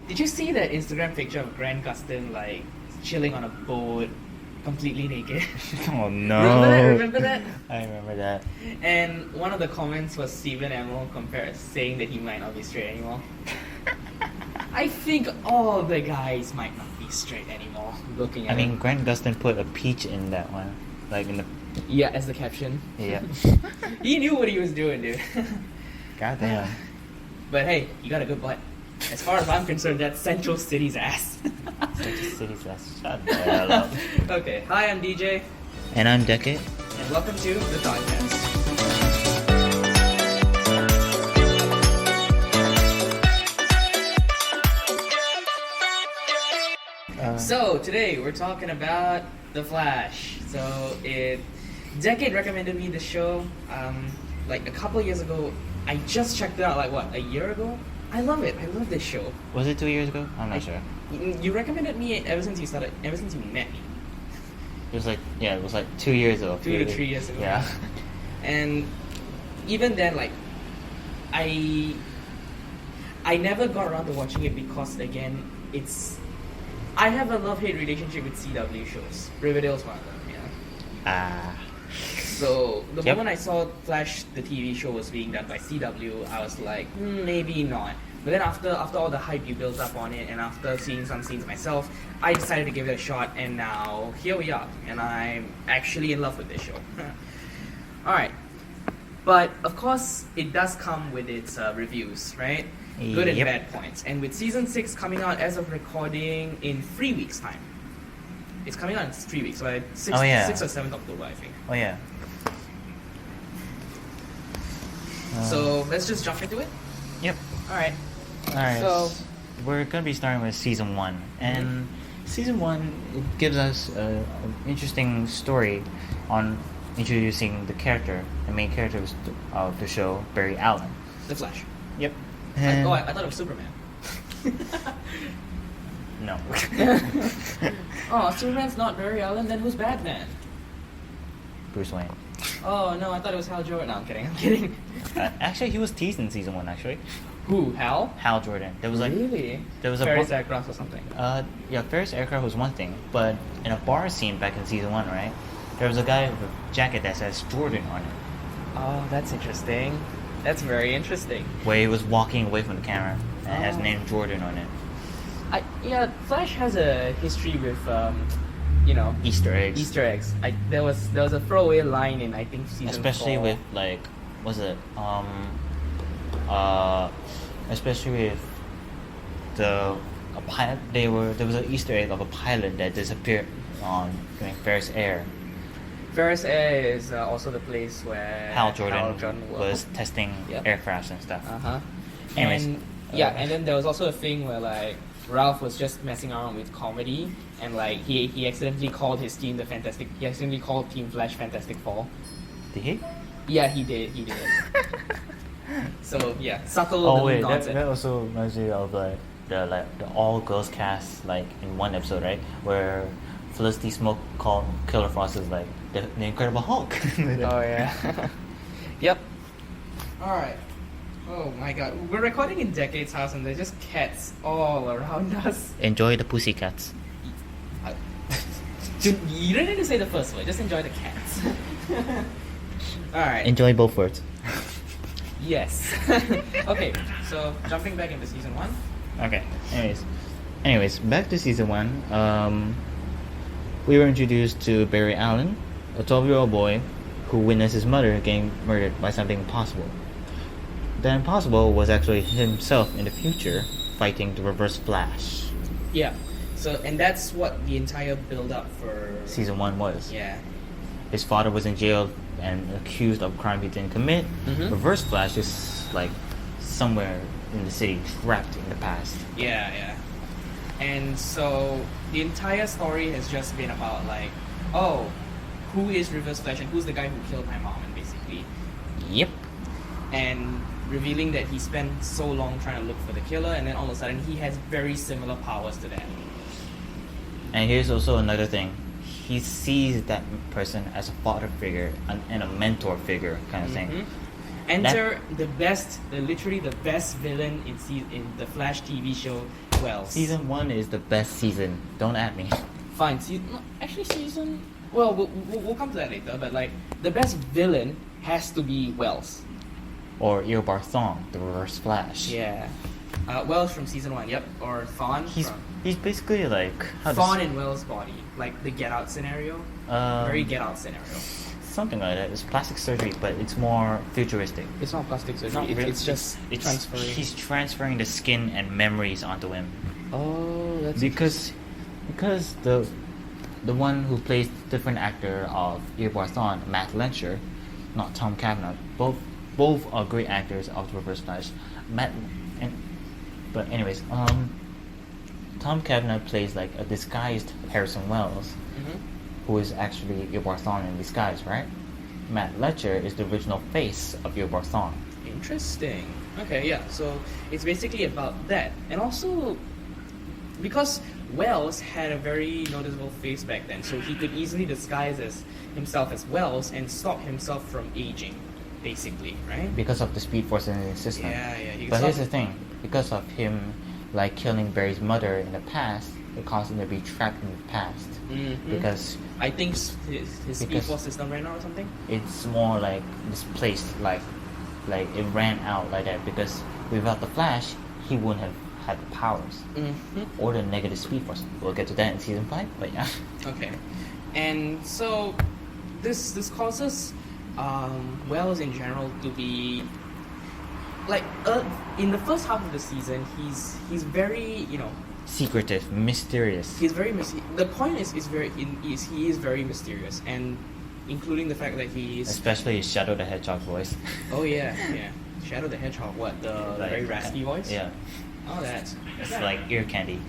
Did you see that Instagram picture of Grant Gustin like chilling on a boat, completely naked? Oh no! Remember that? I remember that. And one of the comments was Stephen Amell saying that he might not be straight anymore. I think all the guys might not be straight anymore. Looking at him. Grant Gustin put a peach in that one, like in the. Yeah, as the caption. Yeah. He knew what he was doing, dude. Goddamn. But hey, you got a good butt. As far as I'm concerned, that's Central City's ass. Central City's ass. Shut the hell up. Okay, hi, I'm DJ. And I'm Decade. And welcome to the Thoughtcast. So today we're talking about The Flash. So Decade recommended me the show like a couple years ago. I just checked it out a year ago? I love it. I love this show. Was it 2 years ago? I'm not sure. You recommended me ever since you met me. It was like 2 years ago. 2 to 3 years ago. Yeah. And even then, I never got around to watching it because again, I have a love-hate relationship with CW shows. Riverdale's one of them, yeah. So the moment I saw Flash, the TV show, was being done by CW, I was like, maybe not. But then after all the hype you built up on it, and after seeing some scenes myself, I decided to give it a shot, and now here we are, and I'm actually in love with this show. Alright, but of course it does come with its reviews, right? Good and bad points. And with season 6 coming out as of recording in 3 weeks' time. It's coming out in 3 weeks, so 6 or 7th October, I think. Oh yeah. So let's just jump into it. Yep. Alright. So we're gonna be starting with season 1, and season 1 it gives us an interesting story on introducing the main character of the show, Barry Allen. The Flash. Yep. I thought it was Superman. No. Oh, Superman's not Barry Allen, then who's Batman? Bruce Wayne. Oh no, I thought it was Hal Jordan. No, I'm kidding. Actually, he was teased in season 1. Actually, who? Hal? Hal Jordan. There was really? There was Ferris Aircraft or something. Ferris Aircraft was one thing, but in a bar scene back in season 1, right? There was a guy with a jacket that says Jordan on it. Oh, that's interesting. That's very interesting. Where he was walking away from the camera and it has name Jordan on it. Flash has a history with Easter eggs. Easter eggs. There was a throwaway line in I think season 4. Especially with especially with the pilot. There was an Easter egg of a pilot that disappeared during Ferris Air. Ferris Air is also the place where Hal Jordan was testing aircrafts and stuff. Anyways, and then there was also a thing where Ralph was just messing around with comedy, and he accidentally called his team he accidentally called Team Flash Fantastic Four. Did he? Yeah, he did. So yeah, subtle. Oh wait, that also reminds me of the all girls cast in one episode, right? Where Felicity Smoke called Killer Frost as the Incredible Hulk. Oh yeah. Yep. All right. Oh my god, we're recording in Decade's house and there's just cats all around us. Enjoy the pussycats. You don't need to say the first word, just enjoy the cats. Alright. Enjoy both words. Yes. Okay, so jumping back into season 1. Okay, anyways, back to season 1. We were introduced to Barry Allen, a 12-year-old boy who witnessed his mother getting murdered by something impossible. The impossible was actually himself in the future fighting the Reverse Flash. Yeah. So, and that's what the entire build-up for season 1 was. Yeah. His father was in jail and accused of a crime he didn't commit. Reverse Flash is somewhere in the city, trapped in the past. Yeah. And so the entire story has just been about who is Reverse Flash and who's the guy who killed my mom, and basically. Yep. And revealing that he spent so long trying to look for the killer, and then all of a sudden he has very similar powers to that. And here's also another thing. He sees that person as a father figure and a mentor figure kind of thing. Enter literally the best villain in the Flash TV show, Wells. Season 1 is the best season. Don't at me. Fine. Actually, season. Well, we'll come to that later. But like, the best villain has to be Wells. Or Eobard Thawne, the Reverse Flash. Yeah. Wells from season 1. Yep. Or Thawne. He's basically like Thawne in Wells' body, like the Get Out scenario. Very Get Out scenario. Something like that. It's plastic surgery, but it's more futuristic. It's not plastic surgery. Not really. It's just transferring. He's transferring the skin and memories onto him. Oh, that's because the one who plays the different actor of Eobard Thawne, Matt Lensher, not Tom Cavanagh, both are great actors of the Reverse Flash. But anyways, Tom Cavanagh plays like a disguised Harrison Wells, who is actually Eobard Thawne in disguise, right? Matt Letscher is the original face of Eobard Thawne. Interesting. Okay, yeah. So it's basically about that, and also because Wells had a very noticeable face back then, so he could easily disguise himself as Wells and stop himself from aging, basically, right? Because of the Speed Force in his system. Yeah. But here's the thing: because of him, like killing Barry's mother in the past, it caused him to be trapped in the past. Because I think his Speed Force system ran out or something. It's more like misplaced, like it ran out like that. Because without the Flash, he wouldn't have had the powers or the negative Speed Force. We'll get to that in season 5, but yeah. Okay, and so this causes Wells in general to be like in the first half of the season he's very secretive, mysterious. He's very the point is he is very mysterious, and including the fact that he's especially his Shadow the Hedgehog voice. Oh yeah. Shadow the Hedgehog, what, the like, very raspy voice? Yeah. Oh, it's like ear candy.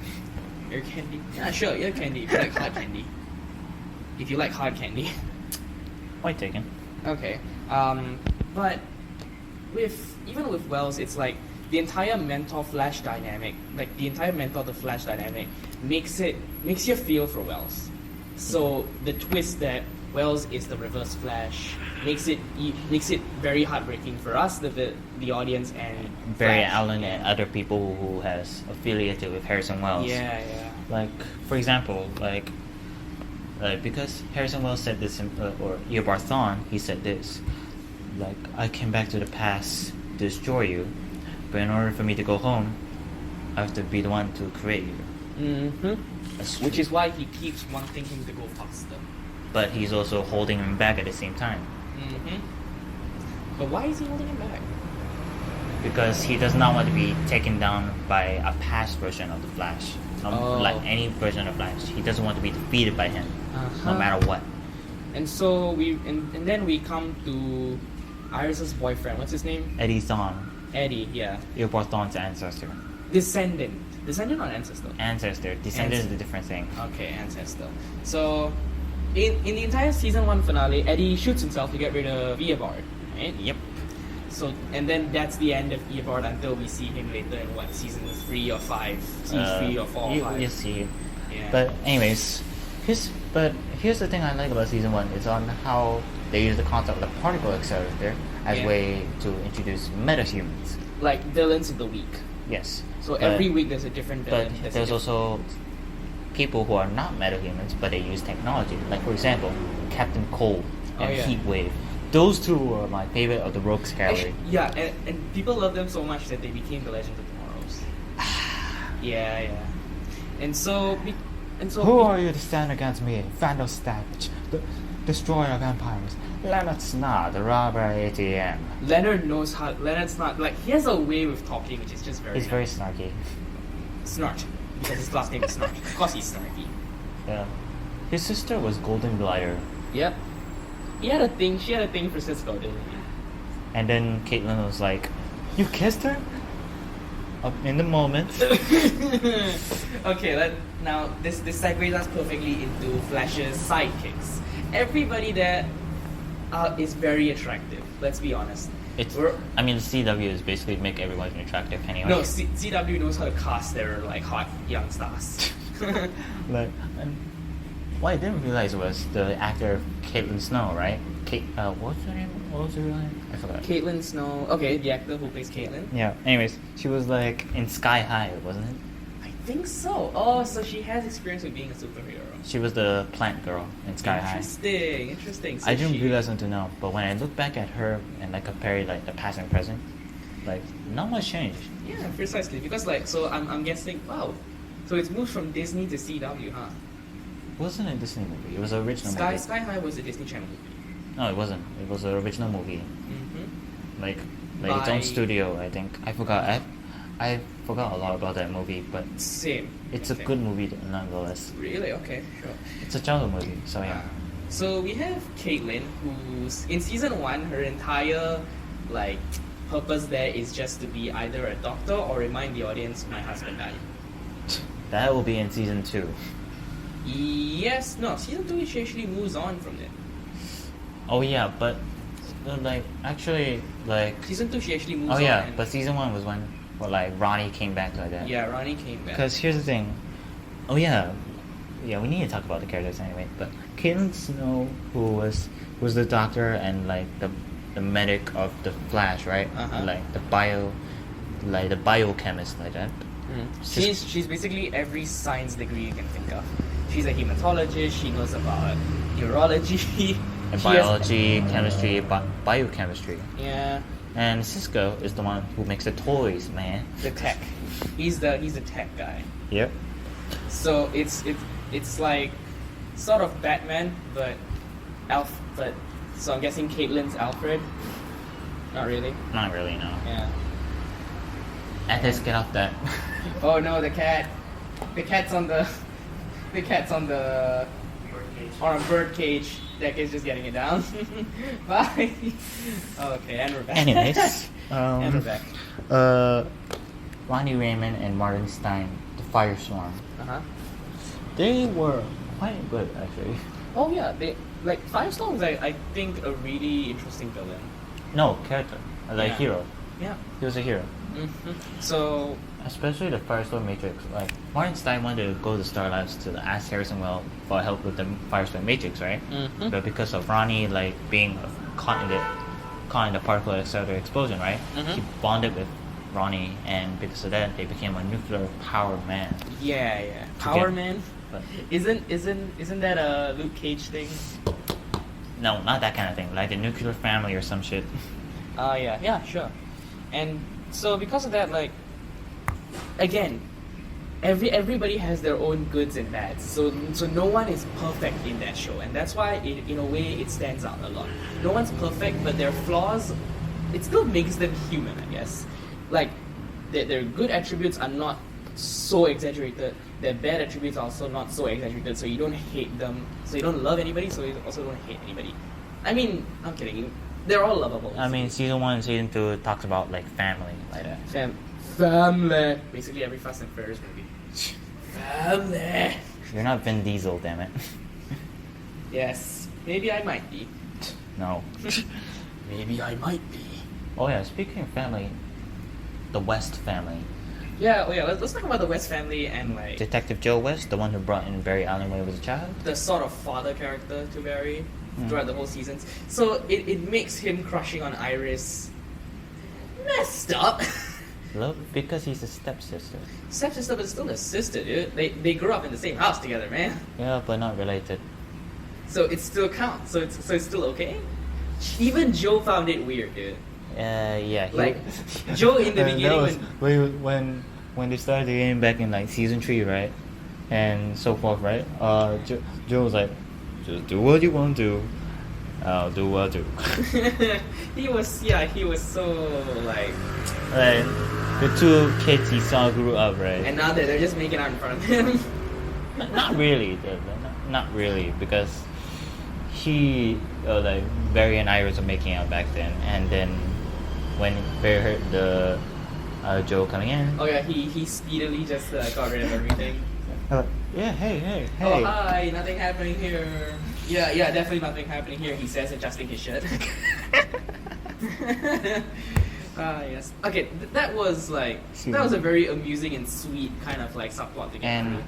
Ear candy? Yeah, sure, ear candy if you like hard candy. If you like hard candy. Point taken. Okay. But even with Wells, it's like the entire mentor-Flash dynamic, like the entire mentor-to-Flash dynamic makes you feel for Wells. So the twist that Wells is the Reverse Flash makes it very heartbreaking for us, the audience, and Barry Flash. Allen and other people who has affiliated with Harrison Wells. Yeah. Like, for example, like because Harrison Wells said this, or Eobard Thawne, he said this, like, I came back to the past to destroy you, but in order for me to go home, I have to be the one to create you. Which is why he keeps wanting him to go faster. But he's also holding him back at the same time. But why is he holding him back? Because he does not want to be taken down by a past version of the Flash. Like any version of Flash. He doesn't want to be defeated by him, no matter what. And so and then we come to Iris's boyfriend. What's his name? Eddie Thawne. Eddie, yeah. Eobard Thawne's ancestor. Descendant or ancestor? Ancestor. Descendant is a different thing. Okay, ancestor. So, in the entire season 1 finale, Eddie shoots himself to get rid of Eobard, right? Yep. So, and then that's the end of Eobard until we see him later in what, season 3 or 5? Season 3 or 4 or 5? You see him. Yeah. But anyways, here's the thing I like about season 1 is on how they use the concept of the particle accelerator as a way to introduce metahumans. Like villains of the week. Yes. So every week there's a different villain. But there's also people who are not metahumans, but they use technology. Like, for example, Captain Cold and Heatwave. Those two are my favorite of the Rogues category. Yeah, and people love them so much that they became the Legends of Tomorrow's. Yeah. And so who are you to stand against me, Vandal Savage, the destroyer of empires? Leonard Snart, the robber ATM. Leonard's not, like, he has a way with talking which is just very... He's very snarky. Snart. Because his last name is Snart. Of course he's snarky. Yeah. His sister was Golden Glider. Yep. She had a thing for Cisco, didn't he? And then Caitlin was like, you kissed her? Up in the moment. Okay, now this segues us perfectly into Flash's sidekicks. Everybody there is very attractive. Let's be honest. CW is basically make everyone attractive anyway. No, CW knows how to cast their like hot young stars. What I didn't realize was the actor Caitlin Snow, right? What's her name? What was her name? I forgot. Caitlin Snow. Okay, the actor who plays Caitlin. Yeah. Anyways, she was like in Sky High, wasn't it? I think so. Oh, so she has experience with being a superhero. She was the plant girl in Sky High. Interesting. So I didn't she- realize until now, but when I look back at her and like compare like the past and present, like not much changed. Yeah, precisely. Because like, so I'm guessing. Wow. So it's moved from Disney to CW, huh? It wasn't a Disney movie. It was an original movie. Sky High was a Disney Channel movie. No, it wasn't. It was an original movie. Mm-hmm. Like its own By- studio. I think I forgot. I forgot a lot about that movie, but Same. it's Okay. a good movie nonetheless. Really? Okay, sure. It's a childhood movie, so yeah. So we have Caitlin, who's in season 1. Her entire like purpose there is just to be either a doctor or remind the audience my husband died. That will be in season 2. Yes, no, season 2 she actually moves on from it. Oh yeah, but like actually like Season 2 she actually moves oh on. yeah, and- but season 1 was when like Ronnie came back like that. yeah, Ronnie came back. Because here's the thing. Oh yeah, we need to talk about the characters anyway. But Caitlin Snow, who was the doctor and like the medic of the Flash, right? Uh-huh. Like the biochemist like that. She's basically every science degree you can think of. She's a hematologist. She knows about neurology, And she has- biology, chemistry, biochemistry. yeah, And Cisco is the one who makes the toys, man. the tech. He's the tech guy. Yep. So it's like sort of Batman, but But so I'm guessing Caitlin's Alfred. Not really. Not really, no. Yeah. Let's get off that. Oh no, the cat. The cat's on the. The cat's on the. On a bird cage. That kid's just getting it down. Bye. Okay, and we're back. Anyways, and we're back. Ronnie Raymond and Martin Stein, the Firestorm. Uh-huh. They were quite good, actually. Oh yeah, they like Firestorm's I think a really interesting villain. No, character. Like Yeah. hero. Yeah. He was a hero. So Especially the Firestorm Matrix. Like, Martin Stein wanted to go to Star Labs to ask Harrison Well for help with the Firestorm Matrix, right? But because of Ronnie, like, being caught in the particle accelerator explosion, right? He bonded with Ronnie, and because of that, they became a nuclear power man. yeah. Power Man. But Isn't that a Luke Cage thing? no, not that kind of thing. Like the nuclear family or some shit. Yeah, sure. And so because of that, like, again, everybody has their own goods and bads. So no one is perfect in that show, and that's why in a way it stands out a lot. No one's perfect, but their flaws, it still makes them human, I guess. Like their good attributes are not so exaggerated. Their bad attributes are also not so exaggerated. So you don't hate them. So you don't love anybody. So you also don't hate anybody. I mean, I'm kidding. They're all lovable. I mean, season 1 and season 2 talks about like family, like that. Family. Basically every Fast and Furious movie. Family. You're not Vin Diesel, damn it. Yes. Maybe I might be. No. Maybe I might be. Oh yeah, speaking of family, the West family. Yeah. Oh yeah. Let's talk about the West family and like Detective Joe West, the one who brought in Barry Allen when he was a child. the sort of father character to Barry throughout the whole seasons. So it makes him crushing on Iris messed up. Love because he's a stepsister. Stepsister, but still a sister, dude. They grew up in the same house together, man. Yeah, but not related. So it still counts. So it's still okay. Even Joe found it weird, dude. Yeah. He, Like Joe in the and beginning that was when they started getting back in like season 3, right, and so forth, right? Joe was like, just do what you want to. I'll do what I do. he was so like, Right. The two kids he saw grew up, right? and now that they're just making out in front of him. Not really, not really, because he like Barry and Iris were making out back then, and then when Barry heard the Joe coming in, Oh yeah, he speedily just got rid of everything. yeah, hey. Oh hi, nothing happening here. Yeah, definitely nothing happening here. He says, adjusting his shirt. Yes. Okay, that was a very amusing and sweet kind of like subplot to get And through.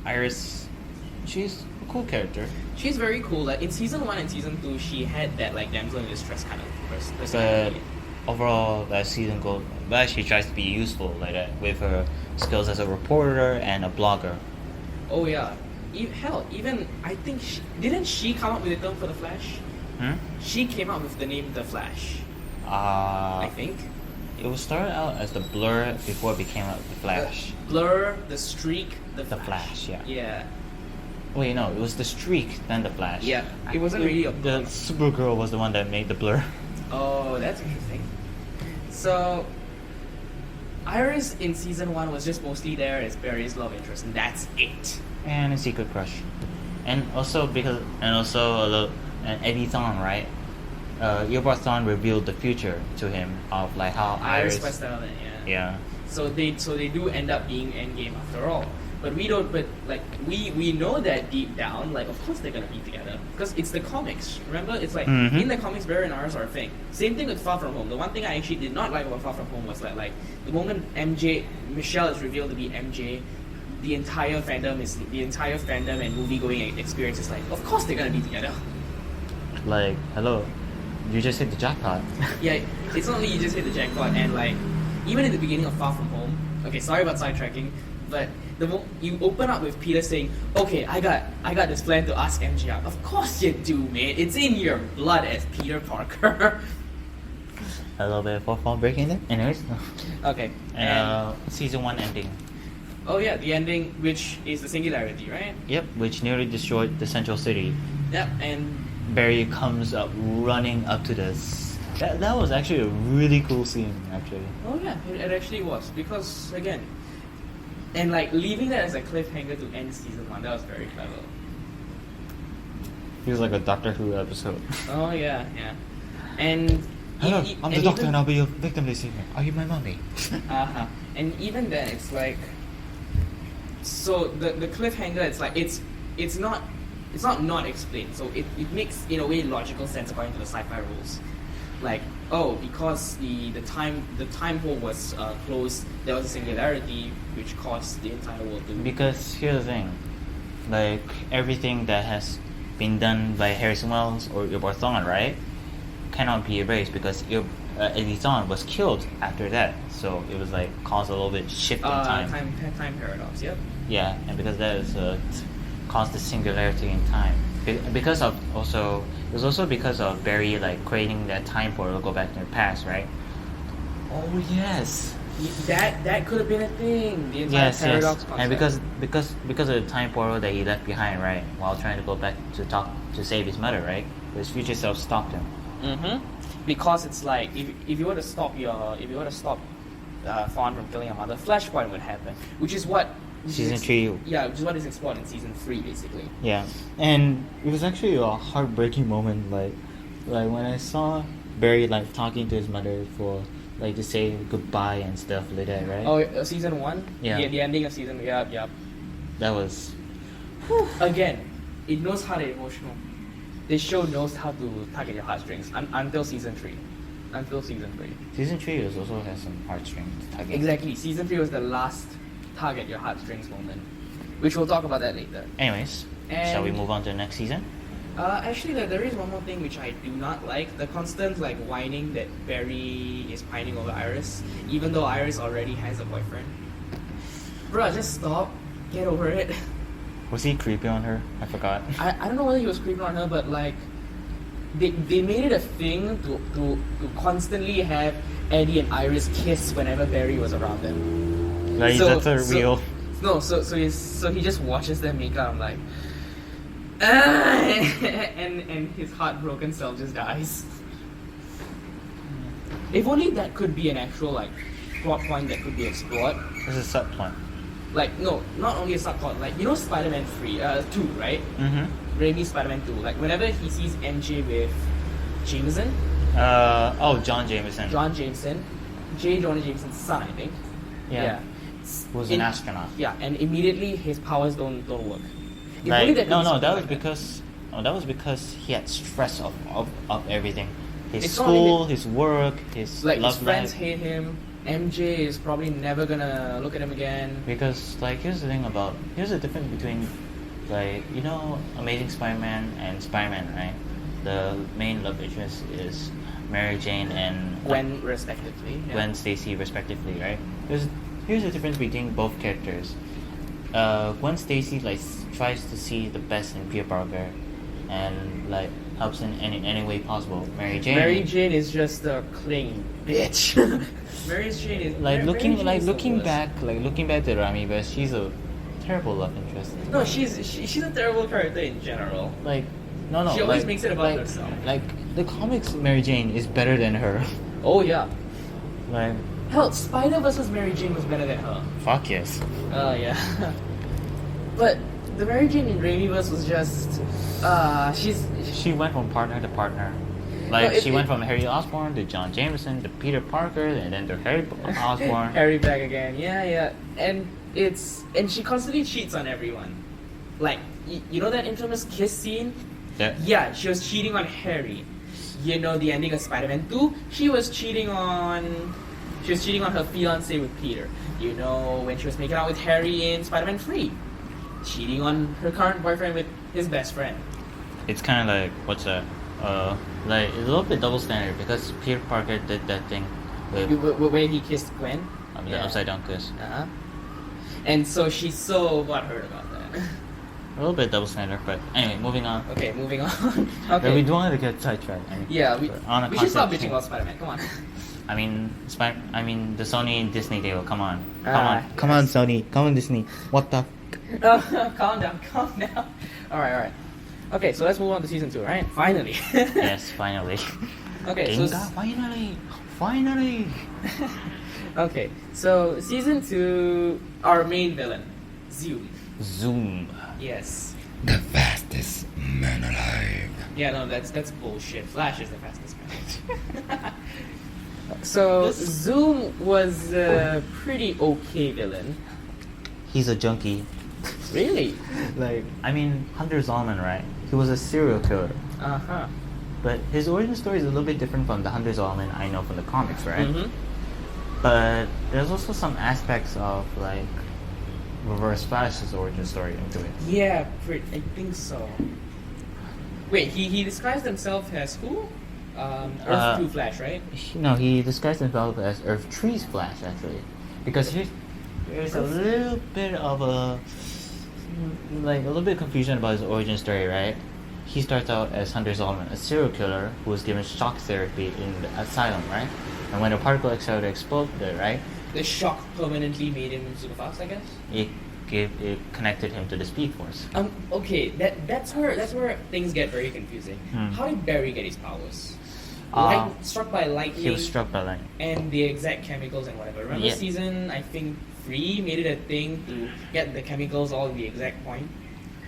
Iris, she's a cool character, She's very cool. Like in season 1 and season 2, she had that like damsel in distress kind of personality. overall that season goes, but she tries to be useful like that with her skills as a reporter and a blogger. Oh yeah. Hell, even I think didn't she come up with the term for the Flash? She came up with the name the Flash. I think it was started out as the Blur before it became the Flash. Blur, the Streak, the Flash. The Flash, yeah. Yeah. Wait, no, it was the Streak, then the Flash. Yeah, it wasn't really a The Supergirl was the one that made the Blur. Oh, that's interesting. So, Iris in season 1 was just mostly there as Barry's love interest, and that's it. And a secret crush. And also Eddie Thawne, right? Eobard Thawne revealed the future to him of like how Iris West Island, yeah. Yeah. So they do end up being endgame after all. But we don't. But like we know that deep down, like of course they're gonna be together because it's the comics. Remember, it's like in the comics, Barry and Iris are a thing. Same thing with Far From Home. The one thing I actually did not like about Far From Home was that like the moment Michelle is revealed to be MJ, the entire fandom and movie going experience is like, of course they're gonna be together. Like, hello, you just hit the jackpot. Yeah, it's not only you just hit the jackpot, and like even in the beginning of Far From Home. Okay, sorry about sidetracking, but you open up with Peter saying, "Okay, I got this plan to ask MJ out." Of course you do, man. It's in your blood as Peter Parker. A little bit of fourth wall breaking there. Anyways. Okay. And season 1 ending. Oh yeah, the ending, which is the singularity, right? Yep, which nearly destroyed the central city. Yep, and Barry comes up running up to this. That was actually a really cool scene, actually. Oh yeah, it actually was, because again, and like leaving that as a cliffhanger to end season 1, that was very clever. Feels like a Doctor Who episode. Oh yeah, yeah, and hello, I'm the doctor and I'll be your victim this evening. Are you my mommy? And even then, it's like, so the cliffhanger, it's like it's not explained, so it makes in a way logical sense according to the sci-fi rules. Like, oh, because the time hole was closed, there was a singularity which caused the entire world to. Because here's the thing, like everything that has been done by Harrison Wells or Eobard Thawne, right, cannot be erased because Eddie Thawne was killed after that, so it was like caused a little bit shift in time. Time paradox. Yep. Yeah, and because that is caused the singularity in time. Because of also, it was also because of Barry like creating that time portal to go back to the past, right? Oh yes. That could have been a thing. The entire paradox concept. And because of the time portal that he left behind, right, while trying to go back to save his mother, right? His future self stopped him. Because it's like if you were to stop Fawn from killing your mother, Flashpoint would happen, which is what season 3. Yeah, which is what is explored in season 3, basically. Yeah, and it was actually a heartbreaking moment, like when I saw Barry like talking to his mother for like to say goodbye and stuff like that, right? Oh, season 1. Yeah. The ending of season. Yep. That was. Again, it knows how to be emotional. This show knows how to tug at your heartstrings until season 3. Season 3 also has some heartstrings tugging. Exactly. Season 3 was the last tug at your heartstrings moment, which we'll talk about that later. Anyways, shall we move on to the next season? Actually, there is one more thing which I do not like: the constant like whining that Barry is pining over Iris, even though Iris already has a boyfriend. Bruh, just stop. Get over it. Was he creepy on her? I forgot. I don't know whether he was creeping on her, but like they made it a thing to constantly have Eddie and Iris kiss whenever Barry was around them. Like that's real. No, so he just watches them make out. I'm like, and his heartbroken self just dies. If only that could be an actual like plot point that could be explored. This is a subplot. Like no, not only a subplot. Like you know, Spider-Man 2, right? Raimi's Spider-Man 2. Like whenever he sees MJ with Jameson. John Jameson. J. Jonah Jameson's son, I think. Yeah. Who's an astronaut. Yeah, and immediately his powers don't work. Like, that was because he had stress of everything. His school, his work, his like love his friends life. hate him. MJ is probably never gonna look at him again. Because like here's the difference between like Amazing Spider-Man and Spider-Man, right? The main love interest is Mary Jane and Gwen, respectively. Yeah. Gwen Stacy respectively, right? Here's the difference between both characters. Gwen Stacy like tries to see the best in Peter Parker, and like helps in any way possible. Mary Jane is just a clingy bitch. Mary Jane is looking back to Ramiverse, she's a terrible love interest. No, she's a terrible character in general. Like no. She always makes it about herself. Like the comics, Mary Jane is better than her. Oh yeah. Like Hell, Spider versus Mary Jane was better than her. fuck yes. Oh yeah. But the Mary Jane in Raimiverse was just She went from partner to partner. She went from Harry Osborn to John Jameson to Peter Parker and then to Harry Osborn. Harry back again. Yeah. And she constantly cheats on everyone. Like you know that infamous kiss scene? Yeah, she was cheating on Harry. You know the ending of Spider-Man 2? She was cheating on her fiance with Peter. You know when she was making out with Harry in Spider-Man 3. Cheating on her current boyfriend with his best friend. It's kind of like, what's that? Like, it's a little bit double standard because Peter Parker did that thing with where he kissed Gwen? the upside down kiss. Uh-huh. And so she's so butthurt about that. A little bit double standard, but anyway, moving on. Okay, moving on. But Okay. we don't want to get sidetracked. We should stop bitching about Spider-Man. Come on. I mean, the Sony and Disney deal. Come on, come on, Sony, come on, Disney. What the? Calm down. All right. Okay, so let's move on to season 2, right? Finally. Yes, finally. Okay, Finally. Okay, so season 2, our main villain, Zoom. Yes. The fastest man alive. Yeah, no, that's bullshit. Flash is the fastest man. So Zoom was a pretty okay villain. He's a junkie. Really? I mean, Hunter Zolman, right? He was a serial killer. Uh-huh. But his origin story is a little bit different from the Hunter Zolman I know from the comics, right? Mm-hmm. But there's also some aspects of Reverse Flash's origin story into it. Yeah, I think so. Wait, he disguised himself as who? Earth 2 Flash, right? He disguised himself as Earth 3's Flash, actually. Because there's a little bit of a little bit of confusion about his origin story, right? He starts out as Hunter Zolman, a serial killer who was given shock therapy in the asylum, right? And when the particle accelerator exploded, right? The shock permanently made him super fast, I guess. It connected him to the Speed Force. Okay, that's where things get very confusing. How did Barry get his powers? Struck by lightning. He was struck by lightning. And the exact chemicals and whatever. Remember season, I think, 3 made it a thing to get the chemicals all in the exact point?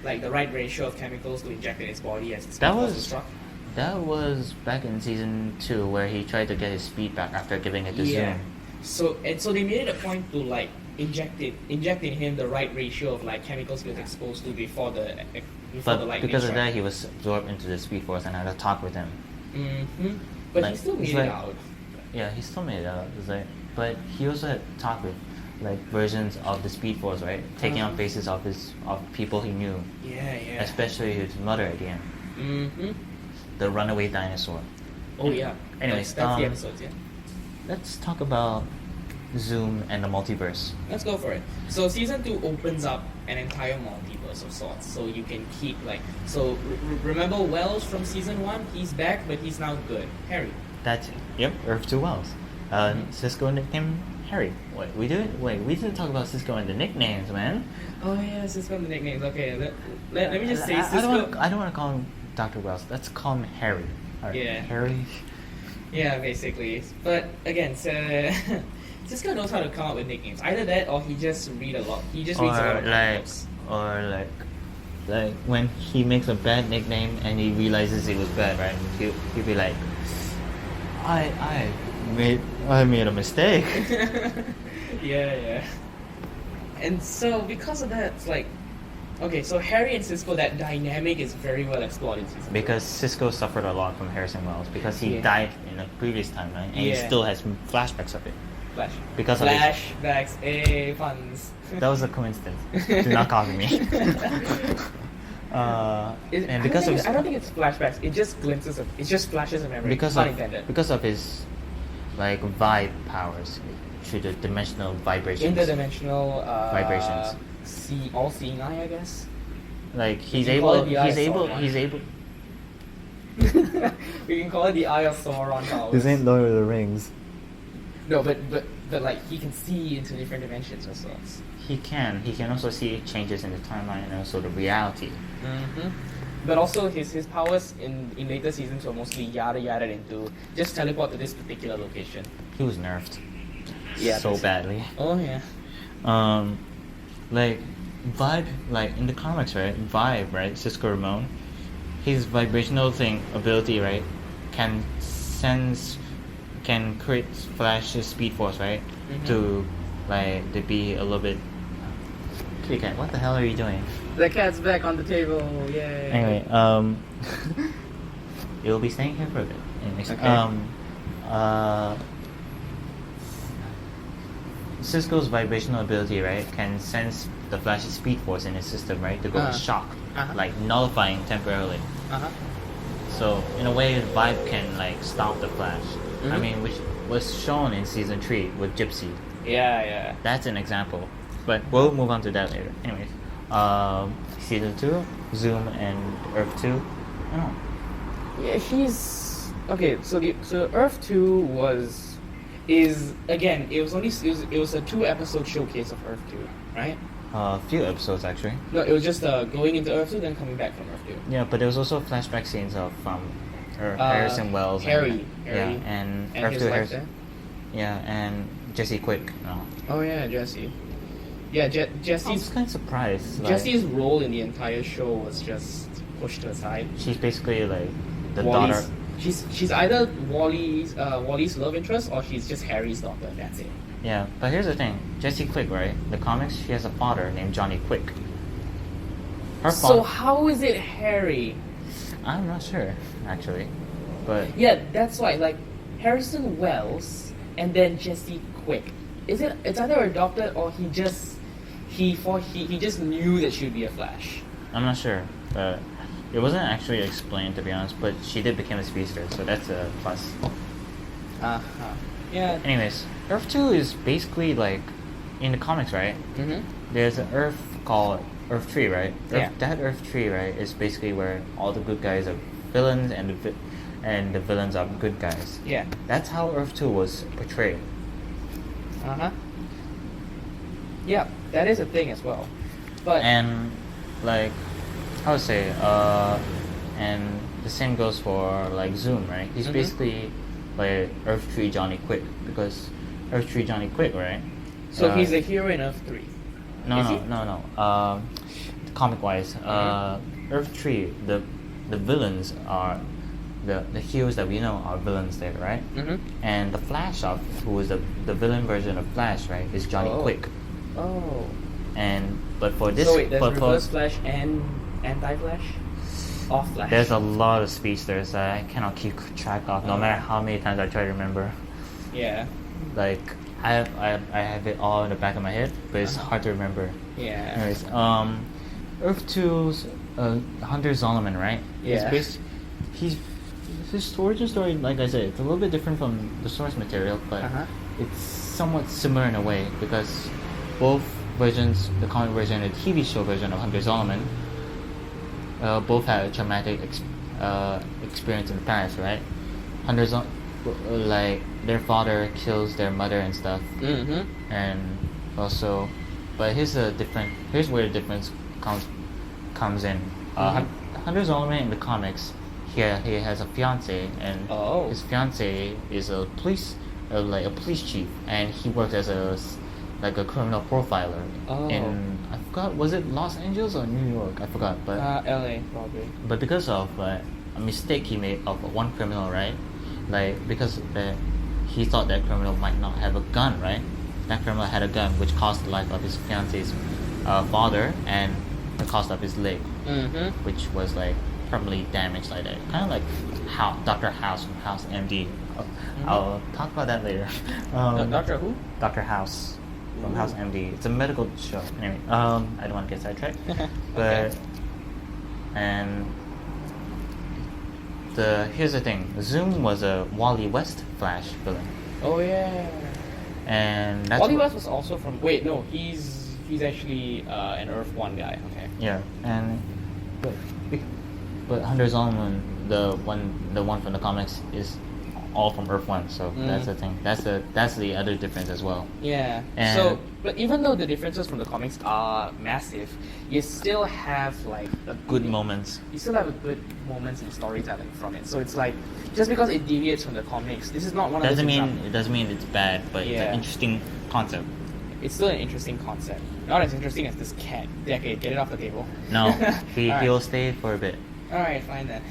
Like the right ratio of chemicals to inject in his body as the Speed Force was struck? That was back in season 2 where he tried to get his speed back after giving it to Zoom. So they made it a point to inject in him the right ratio of chemicals he was exposed to before the lightning because strike. of that, he was absorbed into the Speed Force and had a talk with him. Mm-hmm. But he still made it out. Yeah, he still made it out. But he also had talk with versions of the Speed Force, right? Taking on faces of people he knew. Yeah. Especially his mother at the end. Mm-hmm. The runaway dinosaur. Oh yeah. Anyways, that's the episodes. Yeah. Let's talk about Zoom and the multiverse. Let's go for it. So season 2 opens up an entire multiverse of sorts. So you can keep remember Wells from season 1? He's back, but he's now good. Harry. Earth 2 Wells. Cisco nicknamed Harry. We didn't talk about Cisco and the nicknames, man. Oh yeah, Cisco and the nicknames. Okay, let me just say Cisco. I don't want to call him Dr. Wells. Let's call him Harry. Right. Yeah. Harry. Yeah, basically. But again, Cisco knows how to come up with nicknames. Either that, or he just reads a lot of books. Or when he makes a bad nickname and he realizes it was bad, right? He'll be like, I made a mistake. Yeah. And so because of that, it's okay, so Harry and Cisco, that dynamic is very well explored in season 2. Because Cisco suffered a lot from Harrison Wells because he died in a previous timeline and he still has flashbacks of it. Because of flashbacks, funds. That was a coincidence. Do not copy me. And because of his, I don't think it's flashbacks. It just glimpses of. It's just flashes of memory. because Pun of intended. because of his like vibe powers through the dimensional vibrations. Interdimensional Vibrations. All-seeing eye, I guess. Like he's You can call able it the eye he's of able Sauron. he's able We can call it the Eye of Sauron powers. This ain't Lord of the Rings. No, but like he can see into different dimensions or so. He can also see changes in the timeline and also the reality. Mm-hmm. But also his powers in later seasons were mostly yada yada into just teleport to this particular location. He was nerfed. Yeah, So that's- badly. Oh yeah. Like Vibe, like in the comics, right? Vibe, right? Cisco Ramon, his vibrational thing ability, right, can create Flash's speed force, right? Mhm. To like to be a little bit. Kitty cat, what the hell are you doing? The cat's back on the table. Yay. Anyway, you'll be staying here for a bit. Anyways, Okay. Cisco's vibrational ability, right, can sense the Flash's speed force in his system, right, to go in Uh-huh. shock, Uh-huh. like nullifying temporarily. Uh-huh. So in a way, Vibe can like stop the Flash. I Mhm. mean, which was shown in season 3 with Gypsy. Yeah, yeah. That's an example, but we'll move on to that later. Anyways, season 2, Zoom and Earth 2. I don't know. Yeah, he's okay. So Earth 2 is again. It was a 2-episode showcase of Earth 2, right? A few episodes actually. No, it was just going into Earth 2, then coming back from Earth 2. Yeah, but there was also flashback scenes of Harrison Wells. Harry, Yeah, and and Earth his 2 life Harris. there. Yeah, and Jesse Quick. No. Oh yeah, Jesse. Yeah, I was Jesse's kind of surprised. Like, Jesse's role in the entire show was just pushed aside. she's basically like the Wally's, daughter. She's either Wally's love interest or she's just Harry's daughter. That's it. Yeah, but here's the thing. Jesse Quick, right? The comics, she has a father named Johnny Quick. Her So father. how is it Harry? I'm not sure, actually. But Yeah, that's why. Like Harrison Wells and then Jesse Quick. Is it? It's either adopted or he just knew that she would be a Flash. I'm not sure. But it wasn't actually explained, to be honest. But she did become a speedster, so that's a plus. Uh-huh. Yeah. Anyways, Earth 2 is basically like in the comics, right? Mm-hmm. There's an Earth called Earth 3, right? Yeah. That Earth 3, right, is basically where all the good guys are villains and the villains are good guys. Yeah. That's how Earth 2 was portrayed. Uh-huh. Yeah, that is a thing as well. But And like I would say, and the same goes for like Zoom, right? He's Mhm. basically like Earth 3 Johnny Quick, because Earth 3 Johnny Quick, right? so he's a hero in Earth 3. No, Is no, he? no, no. Comic wise, Earth 3, the villains are the heroes that we know are villains there, right? Mm-hmm. And the Flash of who is the villain version of Flash, right, is Johnny Oh. Quick. Oh. And but for this, So wait, there's but for- Reverse Flash and Anti-Flash? Off Flash. there's a lot of speedsters that I cannot keep track of, no matter how many times I try to remember. Yeah. Like I have it all in the back of my head, but it's hard to remember. Yeah. Anyways, Earth 2's Hunter Zolomon, right? Yeah. His origin story, like I said, it's a little bit different from the source material, but Uh-huh. it's somewhat similar in a way, because both versions, the comic version and the TV show version of Hunter Zolomon, both had a traumatic experience in the past, right? Like their father kills their mother and stuff, Mm-hmm. and also, but here's where the difference comes in. Hunter Zolomon in the comics, he has a fiance, and Oh. his fiance is a police chief, and he works as a criminal profiler Oh. in, I forgot, was it Los Angeles or New York? I forgot, but LA, probably. but because of a mistake he made of one criminal, right? Like because he thought that criminal might not have a gun, right? That criminal had a gun, which cost the life of his fiance's father and the cost of his leg, Mm-hmm. which was like permanently damaged like that. Kind of like Dr. House from House MD. I'll talk about that later. Doctor Who? Dr. House from Ooh. House MD. It's a medical show. Anyway, I don't want to get sidetracked, but Okay. And here's the thing: Zoom was a Wally West Flash villain, Oh yeah. and that's Wally what- West was also from. Wait, no, he's actually an Earth One guy. Okay. Yeah, and but Hunter Zolomon, the one from the comics, is all from Earth One. So that's the thing. That's the other difference as well. Yeah. And- So, but even though the differences from the comics are massive, you still have like a Good moments. You still have a good moments in storytelling from it. So it's like just because it deviates from the comics, this is not one of Doesn't those mean examples. it doesn't mean it's bad, but it's Yeah. an interesting concept. It's still an interesting concept. Not as interesting as this cat. Decade, get it off the table. No, Alright. he'll stay for a bit. Alright, fine then.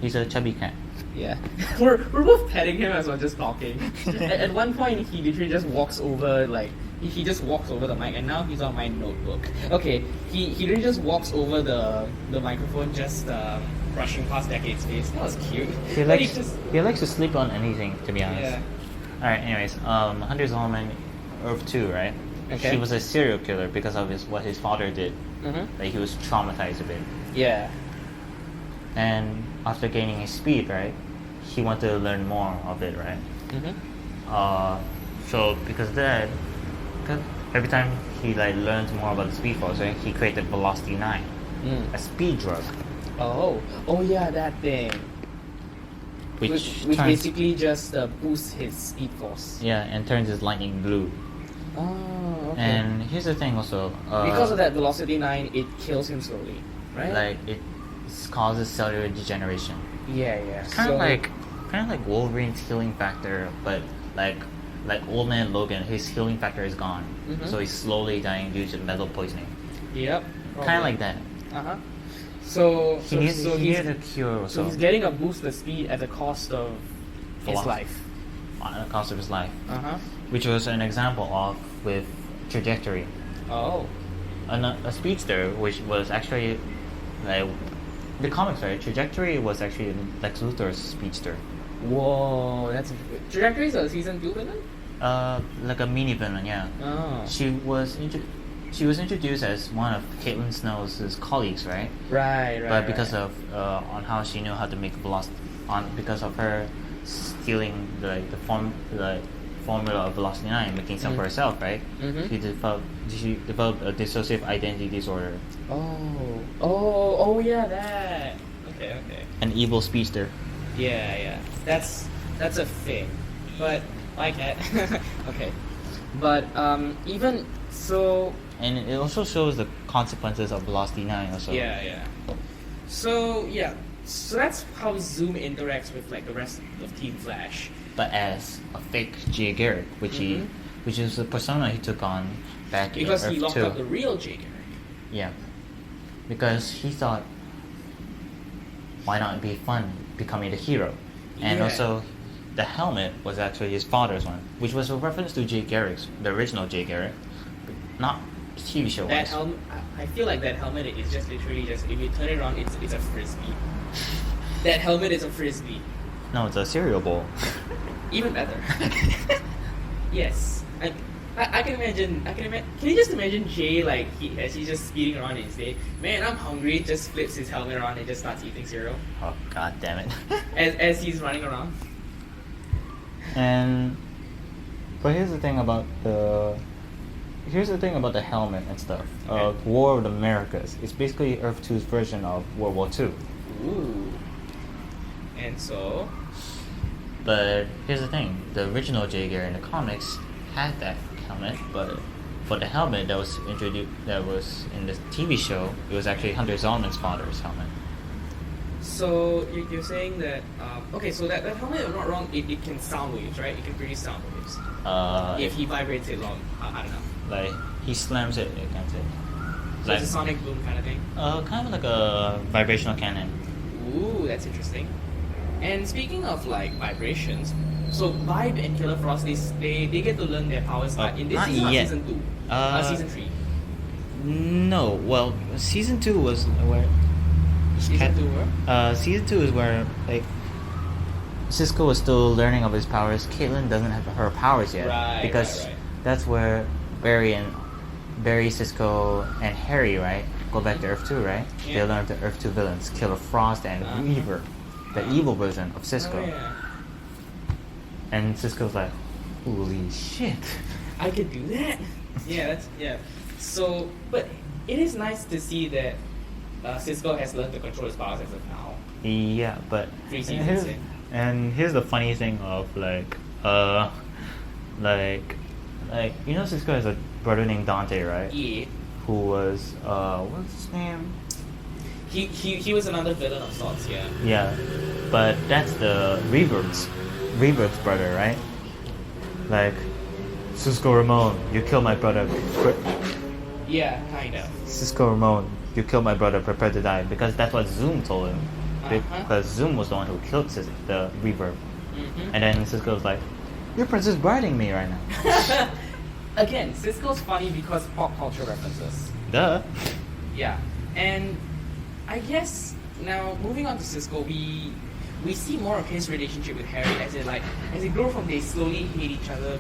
He's a chubby cat. Yeah. We're both petting him as we're just talking. At one point he literally just walks over like he just walks over the mic and now he's on my notebook. Okay, he literally just walks over the microphone just brushing past Decade's face. That was cute. He But likes to sleep on anything, to be honest. Yeah. Alright, anyways, Hunter Zolomon, Earth 2, right? Okay. He was a serial killer because of what his father did. Mm-hmm. Like he was traumatized a bit. Yeah. And after gaining his speed, right, he wanted to learn more of it, right? Mm-hmm. So because of that, 'cause every time he like learns more about the Speed Force, right, he created Velocity 9, a speed drug, Oh yeah, that thing. which Which turns basically just boosts his speed force. yeah, and turns his lightning blue. Oh, okay. And here's the thing also, because of that Velocity 9, it kills him slowly, right? like it causes cellular degeneration. yeah. Kind So- of like Wolverine's healing factor, but like Old Man Logan, his healing factor is gone, Mhm. so he's slowly dying due to metal poisoning. Yep. Kind of like that. Uh-huh. So He needs he's a cure so also he's getting a boost of speed at the cost of his Velocity. life. on the cost of his life, Uh-huh. which was an example of with Trajectory, Oh. a speedster, which was actually like the comics, right? Trajectory was actually Lex Luthor's speedster, Whoa, that's interesting. Trajectory is a season 2 villain? like a mini villain, yeah. Oh. She was introduced as one of Caitlin Snow's colleagues, right? Right. But because of on how she knew how to make velocity, because of her stealing the formula of Velocity 9, making some for herself, right? Mhm. She developed a dissociative identity disorder, Oh yeah, that. Okay. an evil speedster. Yeah. That's a thing. But like that. Okay. But even so And it also shows the consequences of Velocity 9 also. yeah. So that's how Zoom interacts with like the rest of Team Flash. But as a fake Jay Garrick, which is the persona he took on back Because in he Earth locked 2. up the real Jake. Yeah. Because he thought, why not be fun becoming the hero? And Yeah. also, the helmet was actually his father's one, which was a reference to Jay Garrick's, the original Jay Garrick, not TV show That wise. helmet, I feel like that helmet is just literally just if you turn it around, it's a frisbee. That helmet is a frisbee. No, it's a cereal bowl. Even better. Yes. I can imagine. Can you just imagine Jay like as he's just speeding around in his day? Man, I'm hungry. Just flips his helmet around and just starts eating cereal Oh, god damn it. as he's running around. And but here's the thing about the helmet and stuff. Okay. War of the Americas. It's basically Earth 2's version of World War II. Ooh. And so. But here's the thing: the original Jay Garrick in the comics had that helmet, but for the helmet that was introduced, that was in the TV show, it was actually Hunter Zolomond's father's helmet. So you're saying that okay, so that helmet, if I'm not wrong, it can sound waves, right? It can produce sound waves if he vibrates it long. I don't know. Like he slams it against it. So it's a sonic boom kind of thing. Kind of like a vibrational cannon. Ooh, that's interesting. And speaking of like vibrations, so Vibe and Killer Frost, they get to learn their powers in this not season or yet. season 2? Season 3. No, well, season 2 was where. Season 2 were? Season 2 is where like Cisco is still learning of his powers. Caitlin doesn't have her powers yet because Right. that's where Barry, Cisco, and Harry, right, go back to Earth 2, right? Yeah. They learned the Earth 2 villains, Killer Frost and Reaver, the evil version of Cisco. Oh, yeah. And Cisco's like, holy shit. I could do that. Yeah. So, but it is nice to see that Cisco has learned to control his powers as of now. Yeah, but 3 seasons in. and here's the funny thing of like you know Cisco has a brother named Dante, right? Yeah. Who was what's his name? He was another villain of sorts. Yeah. Yeah, but that's the Revert's brother, right? Like, Cisco Ramon, you killed my brother. Yeah, kind of. Cisco Ramon, you killed my brother, prepare to die. Because that's what Zoom told him. Because Zoom was the one who killed the Reverb. Mm-hmm. And then Cisco was like, your princess biting me right now. Again, Cisco's funny because pop culture references. Duh. Yeah, and I guess now moving on to Cisco, we see more of his relationship with Harry as they grow from they slowly hate each other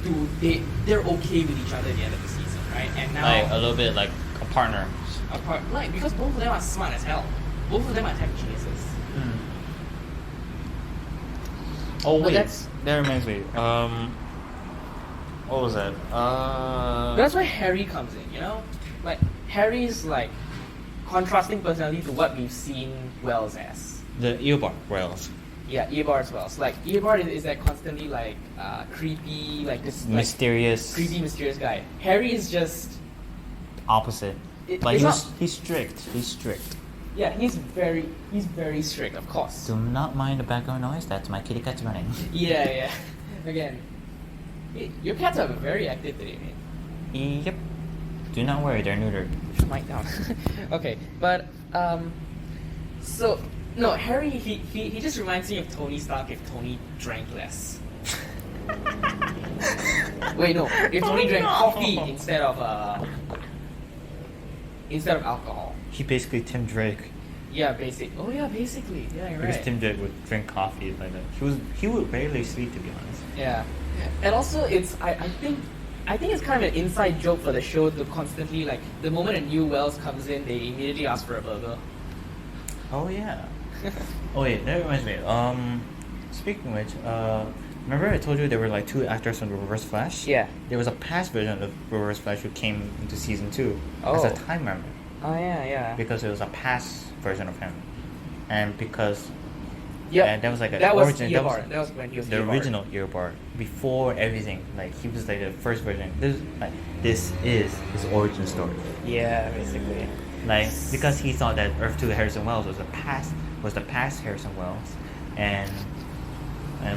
to they're okay with each other at the end of the season, right? And now Like, a little bit like a partner. apart, like because both of them are smart as hell. Both of them are tech geniuses. Oh, But wait. that's- That reminds me. What was that? That's why Harry comes in, you know? Like Harry's like contrasting personality to what we've seen Wells as. The Eobard Wells. Yeah, Eobard's Wells. Like Eobard is that constantly like creepy, like this like, Mysterious. creepy, mysterious guy. Harry is just Opposite. It- Like, it's he's strict. He's strict. yeah, he's very strict, of course. Do not mind the background noise. That's my kitty cats running. Yeah. Again, your cats are very active today, man. Yep. Do not worry, they're neutered. Mic down. Okay, but so no, Harry he just reminds me of Tony Stark if Tony drank less. Wait, no, if Tony drank coffee instead of alcohol. He basically Tim Drake. Yeah, basically. Yeah, you're Because right. Tim Drake would drink coffee like that. He would rarely sleep, to be honest. Yeah, and also it's I think it's kind of an inside joke for the show to constantly like the moment a new Wells comes in, they immediately ask for a burger. Oh yeah. Oh wait, that reminds me. Speaking of which, remember I told you there were like 2 actors from Reverse Flash? Yeah. There was a past version of Reverse Flash who came into season 2 as a Oh. time member. Oh yeah. Because it was a past version of him. And because Yeah, that was like an that was origin. Eobard. That was when he was the Eobard. original Eobard before everything. Like he was like the first version. This is his origin story. Yeah, basically. Like because he thought that Earth 2 Harrison Wells was the past Harrison Wells, and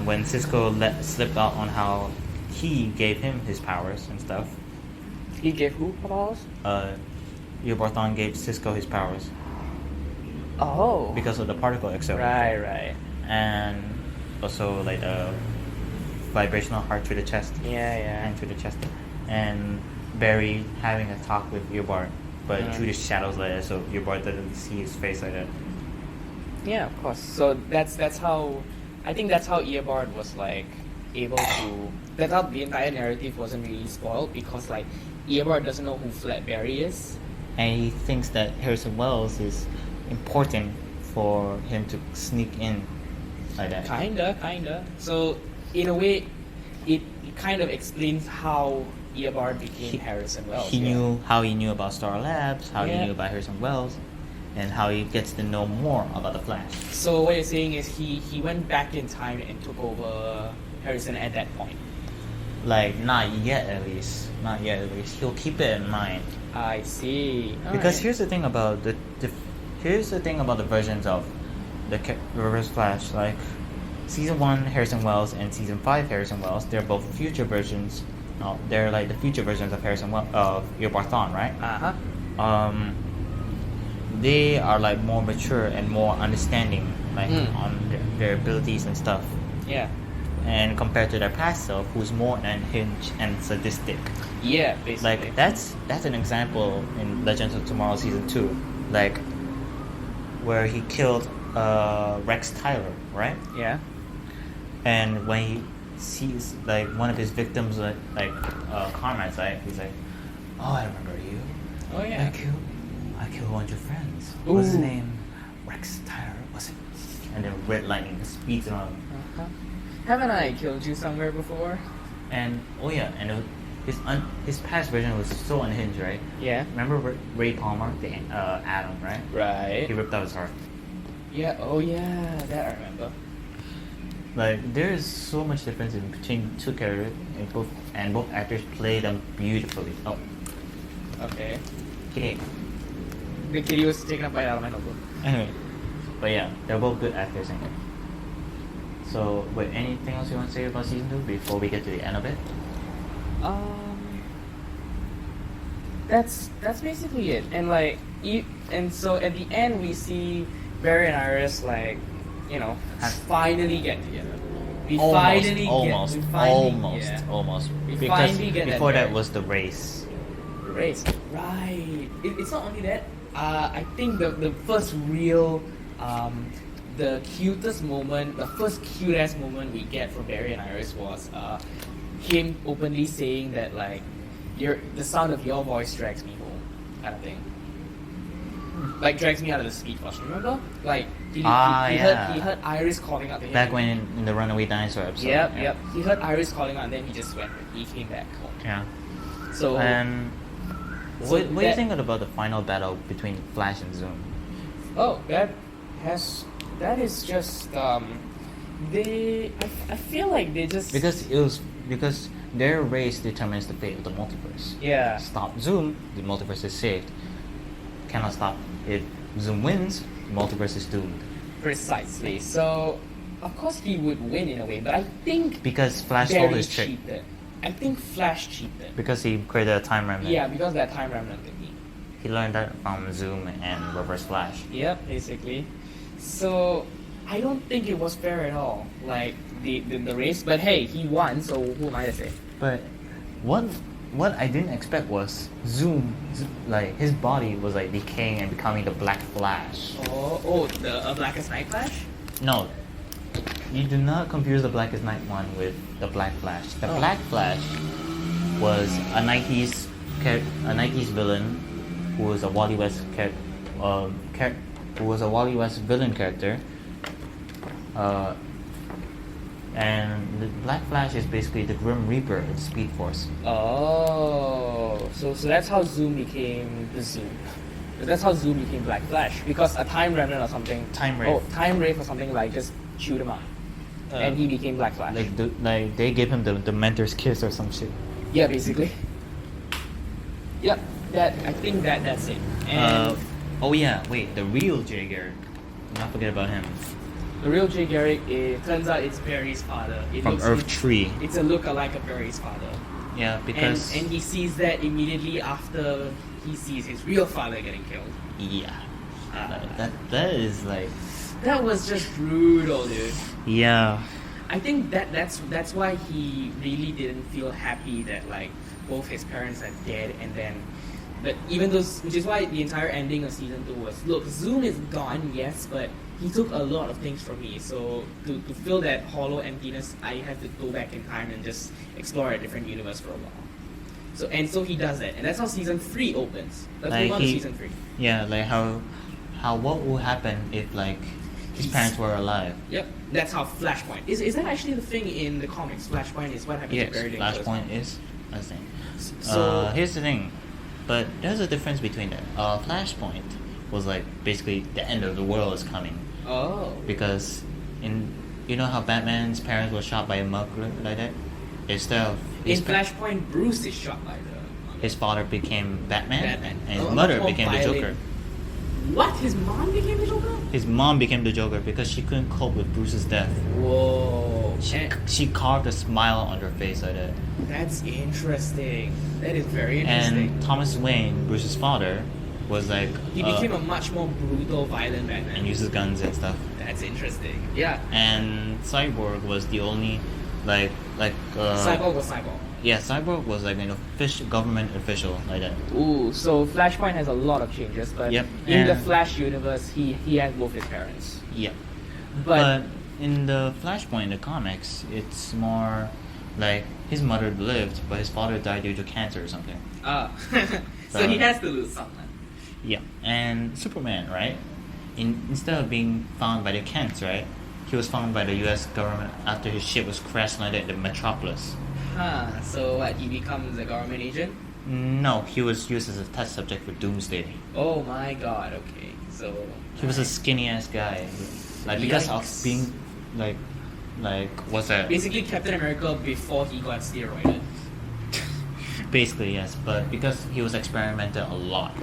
when Cisco slipped out on how he gave him his powers and stuff, He gave who powers? Eobarthon gave Cisco his powers Oh. because of the particle accelerator. Right. And also like the vibrational heart to the chest. Yeah. And to the chest. And Barry having a talk with Eobard, but through the shadows like that, so Eobard doesn't see his face like that. Yeah, of course. So that's how I think that's how Eobard was like able to. That's how the entire narrative wasn't really spoiled because like Eobard doesn't know who Flat Barry is. And he thinks that Harrison Wells is important for him to sneak in like that. Kinda. So in a way, it kind of explains how Eobard became Harrison Wells. He knew how he knew about Star Labs, how he Yeah. knew about Harrison Wells, and how he gets to know more about the Flash. So what you're saying is he went back in time and took over Harrison at that point. Like not yet at least. He'll keep it in mind. I see. Because Alright. here's the thing about the versions of the Reverse Flash. Like season 1 Harrison Wells and season 5 Harrison Wells, they're both future versions. They're like the future versions of Eobarthon, right? They are like more mature and more understanding, like on their abilities and stuff. Yeah. And compared to their past self, who's more unhinged and sadistic. Yeah, basically. Like that's an example in Legends of Tomorrow season 2, like where he killed Rex Tyler, right? Yeah. And when he sees like one of his victims, comrades, right? He's like, "Oh, I remember you. Oh yeah. Thank you. I killed one of your friends. What's his Ooh. name? Rex Tyler, was it? And then Red Lightning speeds on. Uh-huh. Haven't I killed you somewhere before? And oh yeah, and his past version was so unhinged, right? Yeah. Remember Ray Palmer, the Adam, right? Right. He ripped out his heart. Yeah. Oh yeah, that I remember. Like there is so much difference in between two characters, and both actors play them beautifully. Oh, Okay. okay. The kitty was taken up by out of my notebook. Anyway, but yeah, they're both good actors in it. So, wait, anything else you want to say about season 2 before we get to the end of it? That's basically it. And like, and so at the end we see Barry and Iris like, you know, finally get together. We finally almost. We Because finally get before that marriage. was the race. Race. Right. It's not only that. I think the first real, the cutest moment, the first cute ass moment we get from Barry and Iris was him openly saying that like, the sound of your voice drags me home, kind of thing. Like drags me out of the speed force. Remember? Like he heard Iris calling out to him. Back when in the Runaway Dinosaur episode. Yep. He heard Iris calling out, and then he just went. He came back home. Yeah. So And So what do you that- think about the final battle between Flash and Zoom? Oh, that is just I feel like they just Because their race determines the fate of the multiverse. yeah. Stop Zoom, the multiverse is saved. Cannot stop. If Zoom wins, the multiverse is doomed. Precisely. So of course he would win in a way, but I think Because Flash stole Barry his trick. cheated. I think Flash cheated. Because he created a time remnant. Yeah, because of that time remnant technique. He learned that from Zoom and Reverse Flash. Yep, basically. So I don't think it was fair at all. Like the race, but hey, he won. So who am I to say? But what I didn't expect was Zoom, like his body was like decaying and becoming the Black Flash. The Blackest Night Flash. No, you do not confuse the Blackest Night one with the Black Flash. The Oh. Black Flash was a 90s villain who was a Wally West villain character. And the Black Flash is basically the Grim Reaper of Speed Force. Oh, so that's how Zoom became the Zoom. That's how Zoom became Black Flash, because a time remnant or something. Time Wraith. Oh, time wraith or something like just chewed him out, and he became Black Flash. Like they gave him the mentor's kiss or some shit. Yeah, basically. Yep. I think that's it. And Oh yeah, wait, the real Jay Garrick. Not forget about him. the real Jay Garrick, it turns out it's Barry's father. From Earth Tree. It's a look-alike of Barry's father. Yeah, because And he sees that immediately after he sees his real father getting killed. yeah, that is like That was just brutal, dude. yeah. I think that's why he really didn't feel happy that like both his parents are dead, and then but even though, which is why the entire ending of season 2 was, look, Zoom is gone, yes, but he took a lot of things from me, so to fill that hollow emptiness, I have to go back in time and just explore a different universe for a while. So he does that, and that's how season 3 opens. Let's Like move on to he- season 3. Yeah, like how what would happen if like his parents were alive? Yep, that's how Flashpoint is. That actually the thing in the comics? Flashpoint is what happens Yes, to Barry during the first Flashpoint one. is a thing. So Here's the thing, but there's a difference between that. Flashpoint was like basically the end of the world is coming oh, because you know how Batman's parents were shot by a mug like that. Instead of in Flashpoint, Bruce is shot by his father became Batman, Batman. and his Oh, mother oh, became the violent. Joker. What? His mom became the Joker? His mom became the Joker because she couldn't cope with Bruce's death. Whoa. She carved a smile on her face like that. That's interesting. That is very interesting. And Thomas Wayne, Bruce's father, was like He became a much more brutal, violent Batman. and uses guns and stuff. That's interesting. Yeah. And Cyborg was the only like Cyborg was Cyborg. Yeah, Cyborg was like an official government official like that. Ooh, so Flashpoint has a lot of changes, but Yep, in the and- Flash universe, he has both his parents. Yeah. But, But in the Flashpoint in the comics, it's more like his mother lived, but his father died due to cancer or something. so he So- has to lose someone. Yeah, and Superman, right? Instead of being found by the Kents, right? He was found by the U.S. government after his ship was crash landed at the Metropolis. Huh. So what? He becomes a government agent? No, he was used as a test subject for Doomsday. Oh my god. Okay. So He was a skinny ass guy, like because of Yikes. being like what's that? basically Captain America before he got steroided. Basically, yes, but because he was experimented a lot.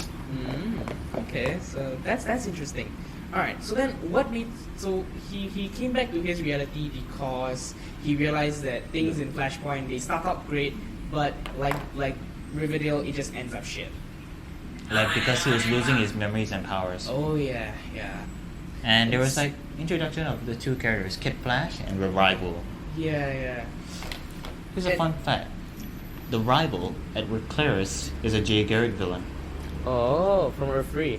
Okay, so that's interesting. All right, so then what made so he came back to his reality because he realized that things in Flashpoint they start out great, but like Riverdale it just ends up shit. Like because he was losing his memories and powers. Oh yeah, yeah, And there was It's- like introduction of the two characters, Kid Flash and the Rival. yeah. Here's a And- fun fact: the Rival, Edward Claris, is a Jay Garrick villain. Oh, from Earth 3.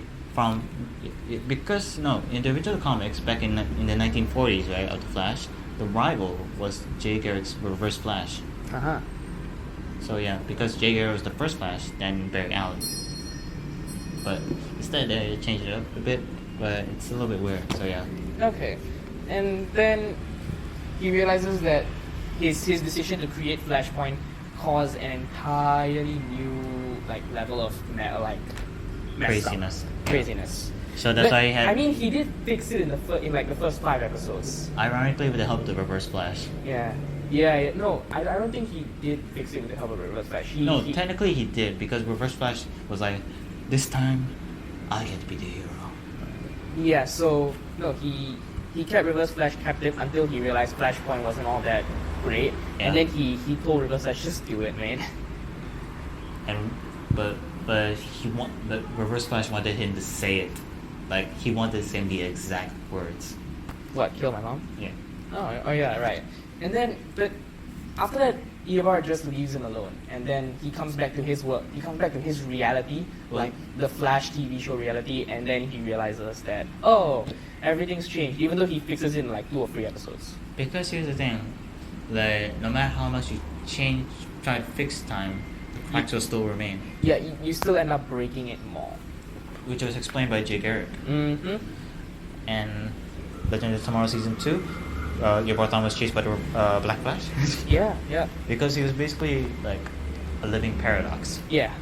Because no, in the original comics back in the 1940s, right, of the Flash, the Rival was Jay Garrick's Reverse Flash. Uh-huh. So yeah, because Jay Garrick was the first Flash, then Barry Allen. But instead they changed it up a bit, but it's a little bit weird. So yeah. Okay. And then he realizes that his decision to create Flashpoint caused an entirely new level of messed up. Craziness. Yeah. Craziness. So that's why he had. I mean, he did fix it in the the first 5 episodes. Ironically, with the help of the Reverse Flash. Yeah. No, I don't think he did fix it with the help of Reverse Flash. He, Technically he did, because Reverse Flash was like, this time I get to be the hero. Yeah. So no, he kept Reverse Flash captive until he realized Flashpoint wasn't all that great, Yeah. and then he told Reverse Flash, just do it, man. And but Reverse Flash wanted him to say it, like he wanted to say the exact words. What? Kill my mom? Yeah. Oh yeah, right. And then, but after that, Eobard just leaves him alone, and then he comes back to his work. He comes back to his reality, like the Flash TV show reality, and then he realizes that everything's changed, even though he fixes it in 2 or 3 episodes. Because here's the thing, like no matter how much you try to fix time, the cracks will still remain, Yeah, you still end up breaking it more. which was explained by Jay Garrick. Mm-hmm. And Legend of Tomorrow season 2, Yborthon was chased by the Black Flash. Yeah. Because he was basically like a living paradox, Yeah.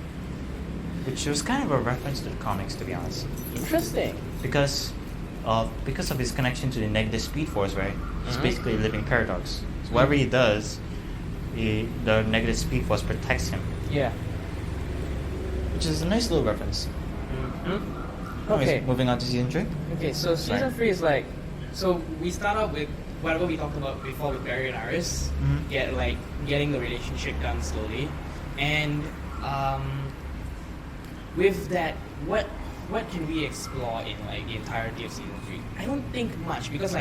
which was kind of a reference to the comics, to be honest. Interesting. Because of his connection to the negative speed force, right? He's Mhm. basically a living paradox. So whatever he does, the negative speed force protects him, Yeah. which is a nice little reference. Mm-hmm. Anyways, Okay. moving on to season 3. Okay, so season Right. 3 is so we start out with whatever we talked about before with Barry and Iris, Mhm. getting the relationship done slowly, and with that, what can we explore in the entirety of season 3? I don't think much, because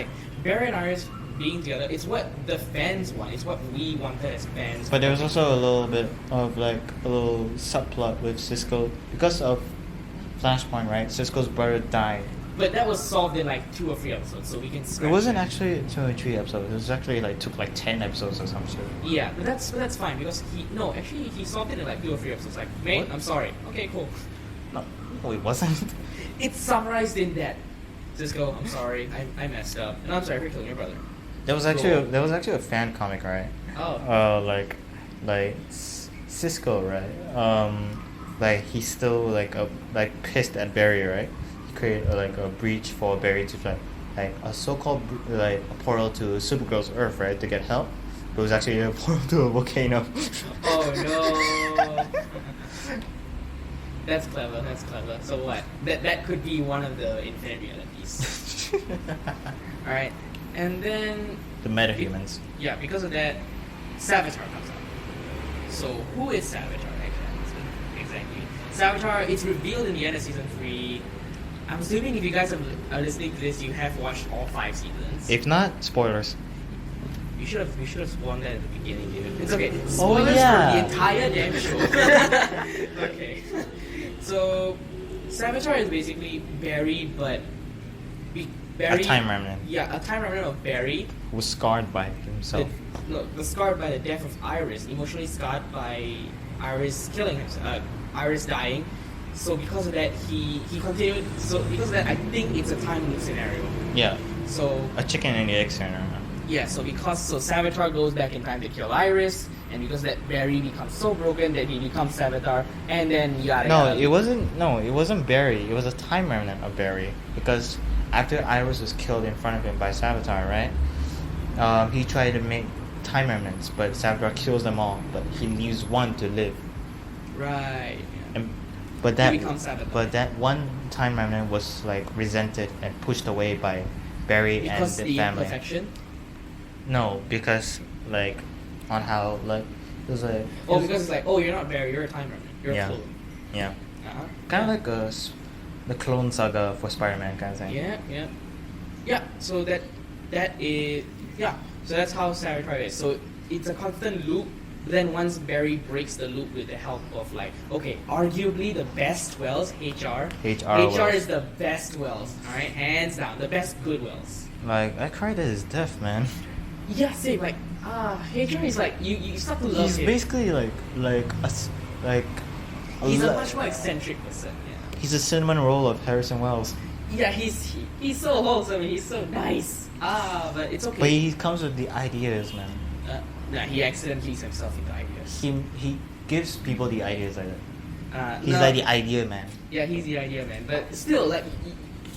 Barry and Iris being together, it's what the fans want, it's what we wanted as fans. But there was also a little bit of a little subplot with Cisco because of Flashpoint, right? Cisco's brother died. But that was solved in 2 or 3 episodes, so we can It scratch wasn't that. actually 2 or 3 episodes. It was actually took 10 episodes or some shit. Yeah, but that's fine, because he solved it in 2 or 3 episodes. Mate, What? I'm sorry. Okay, cool. No, it wasn't. It's summarized in that. Cisco, I'm sorry, I messed up, and I'm sorry for killing your brother. There was actually a fan comic, right? Oh. Cisco, right? He's still pissed at Barry, right? He created a breach for Barry to fly, a so-called a portal to Supergirl's Earth, right, to get help. But it was actually a portal to a volcano. Oh no. That's clever. So what? That could be one of the infinite realities. All right, and then The metahumans. yeah, because of that, Savitar comes up. So who is Savitar exactly? Savitar, it's revealed in the end of season 3. I'm assuming if you guys are listening to this, you have watched all 5 seasons. If not, spoilers. You should have spawned that at the beginning, dude. It's okay. Spoilers yeah. for the entire damn show. Okay. So, Savitar is basically Barry, but Barry. A time remnant. Yeah, a time remnant of Barry. Was scarred by himself. Was scarred by the death of Iris, emotionally scarred by Iris killing him, Iris dying, So because of that, he continued. So because of that, I think it's a time loop scenario. Yeah, So a chicken and the egg scenario. yeah, so Savitar goes back in time to kill Iris, and because that Barry becomes so broken that he becomes Savitar, and then yada No, yada. it wasn't. No, it wasn't Barry. It was a time remnant of Barry because after Iris was killed in front of him by Savitar, right? He tried to make time remnants, but Savitar kills them all. But he leaves one to live. Right. Yeah. And, but that, becomes Savitar. but that one time remnant was like resented and pushed away by Barry Because and the the family. imperfection. No, because like on how like it was like. Oh, because it's like, oh, you're not Barry, you're a time remnant, you're Yeah. a clone. Yeah. Uh-huh. Kind of like the clone saga for Spider-Man kind of thing. Yeah. So that is So that's how Savitar is. So it's a constant loop. But then once Barry breaks the loop with the help of like, okay, arguably the best Wells, HR. HR Wells. is the best Wells. All right, hands down, the best good Wells. Like I cried at his death, man. Yeah, same. Like HR is like you start to love He's him. basically like He's a much more eccentric person. Yeah. He's a cinnamon roll of Harrison Wells. Yeah, he's so wholesome. He's so nice. But it's okay. But he comes with the ideas, man. He accidentally leads himself into ideas. He gives people the ideas like that. He's no, like the idea man. Yeah, he's the idea man. But still, like,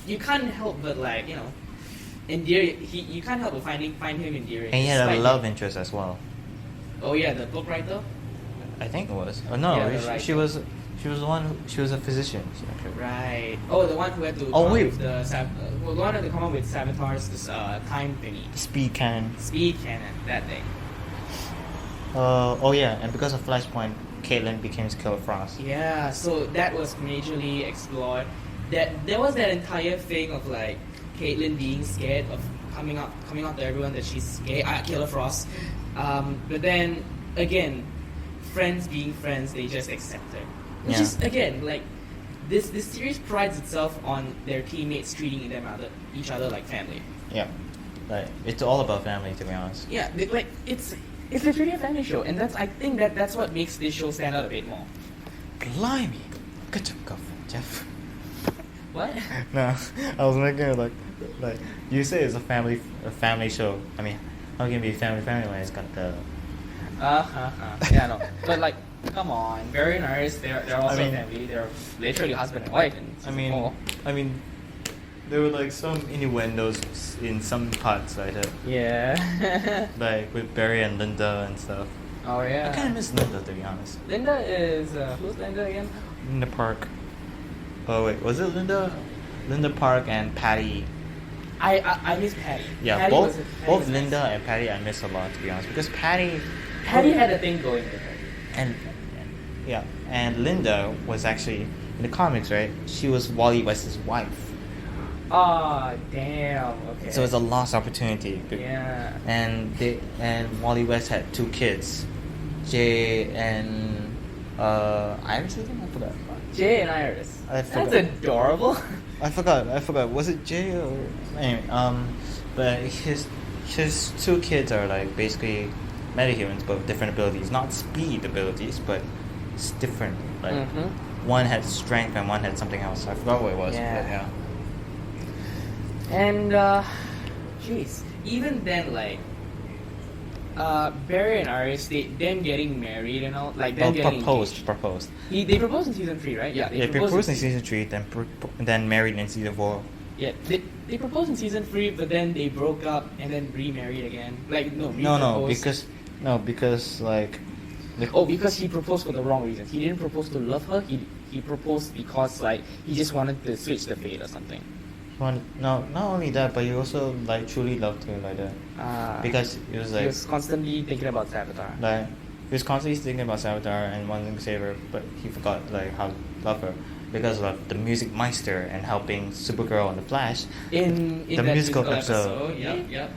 you can't help but like endear. You can't help but find him endearing. And he had a despite love him. interest as well. Oh yeah, the book writer. I think it was. Oh no, Yeah, the she was the one. She was a physician. Actually. Right. Oh, the one who had to. Oh, come wait. Up with the one who had to come up with Savitar's time thingy. Speed cannon. Speed cannon. That thing. Oh yeah, and because of Flashpoint, Caitlin became Killer Frost. Yeah, so that was majorly explored. There was that entire thing of like Caitlyn being scared of coming out to everyone that she's scared. Killer Frost. But then again, friends being friends, they just accept her. Which is again like this series prides itself on their teammates treating each other like family. Yeah, like it's all about family, to be honest. Yeah, it's literally a family show, and I think that's what makes this show stand out a bit more. Blimey, good job, girlfriend, Jeff. What? No, I was making it like you say it's a family show. I mean, how can it be family when it's got the Yeah, no. But like, come on, Barry and Iris, they're also family. They're literally husband and wife. I mean, there were like some innuendos in some parts like that. Yeah. Like with Barry and Linda and stuff. Oh yeah. I kind of miss Linda, to be honest. Linda is who's Linda again? Linda Park. Oh wait, was it Linda? Linda Park and Patty. I miss Patty. Yeah, Patty both was Linda nice. and Patty I miss a lot, to be honest, because Patty had a thing going with her. and Linda was actually in the comics, right? She was Wally West's wife. Oh damn. Okay. So it's a lost opportunity. Yeah. And Wally West had two kids, Jay and Iris. I think I forgot. Jay and Iris. I forgot. That's adorable. I forgot. Was it Jay or anyway? But his two kids are like basically metahumans, but with different abilities. Not speed abilities, but it's different. Like one had strength and one had something else. I forgot what it was. Yeah. But yeah. And jeez, even then, like Barry and Iris, them getting married and all, like them getting proposed. They proposed in season 3, right? Yeah, They proposed in season 3, then married in season 4. Yeah, they proposed in season 3, but then they broke up and then remarried again. Like No, because like. Because he proposed for the wrong reason. He didn't propose to love her. He proposed because like he just wanted to switch the fate or something. Not only that, but he also like truly loved her like that. Because it was like he was constantly thinking about Savitar. Like he was constantly thinking about Savitar and wanting to save her, but he forgot like how to love her because of the Music Meister and helping Supergirl and the Flash in the that musical episode. Yep.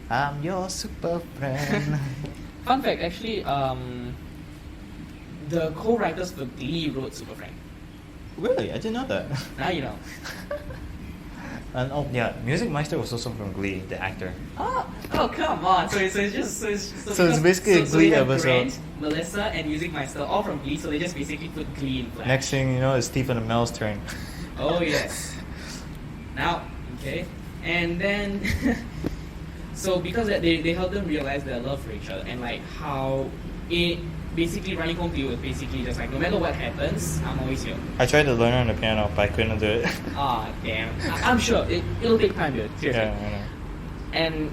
I'm your super friend. Fun fact, actually, the co-writers for Glee wrote Super Frank. Really, I didn't know that. Now you know. And oh yeah, Music Meister was also from Glee, the actor. Oh, come on! So it's just So because- it's basically a so Glee they have episode. Grant, Melissa, and Music Meister all from Glee, so they just basically put Glee in Flash. Next thing you know, it's Stephen Amell's turn. Oh yes. Now, okay, and then so because that they help them realize their love for each other and like how it basically running home to you is basically just like no matter what happens, I'm always here. I tried to learn on the piano, but I couldn't do it. Ah, damn. I'm sure it'll take time, dude. Seriously. Yeah, I know. And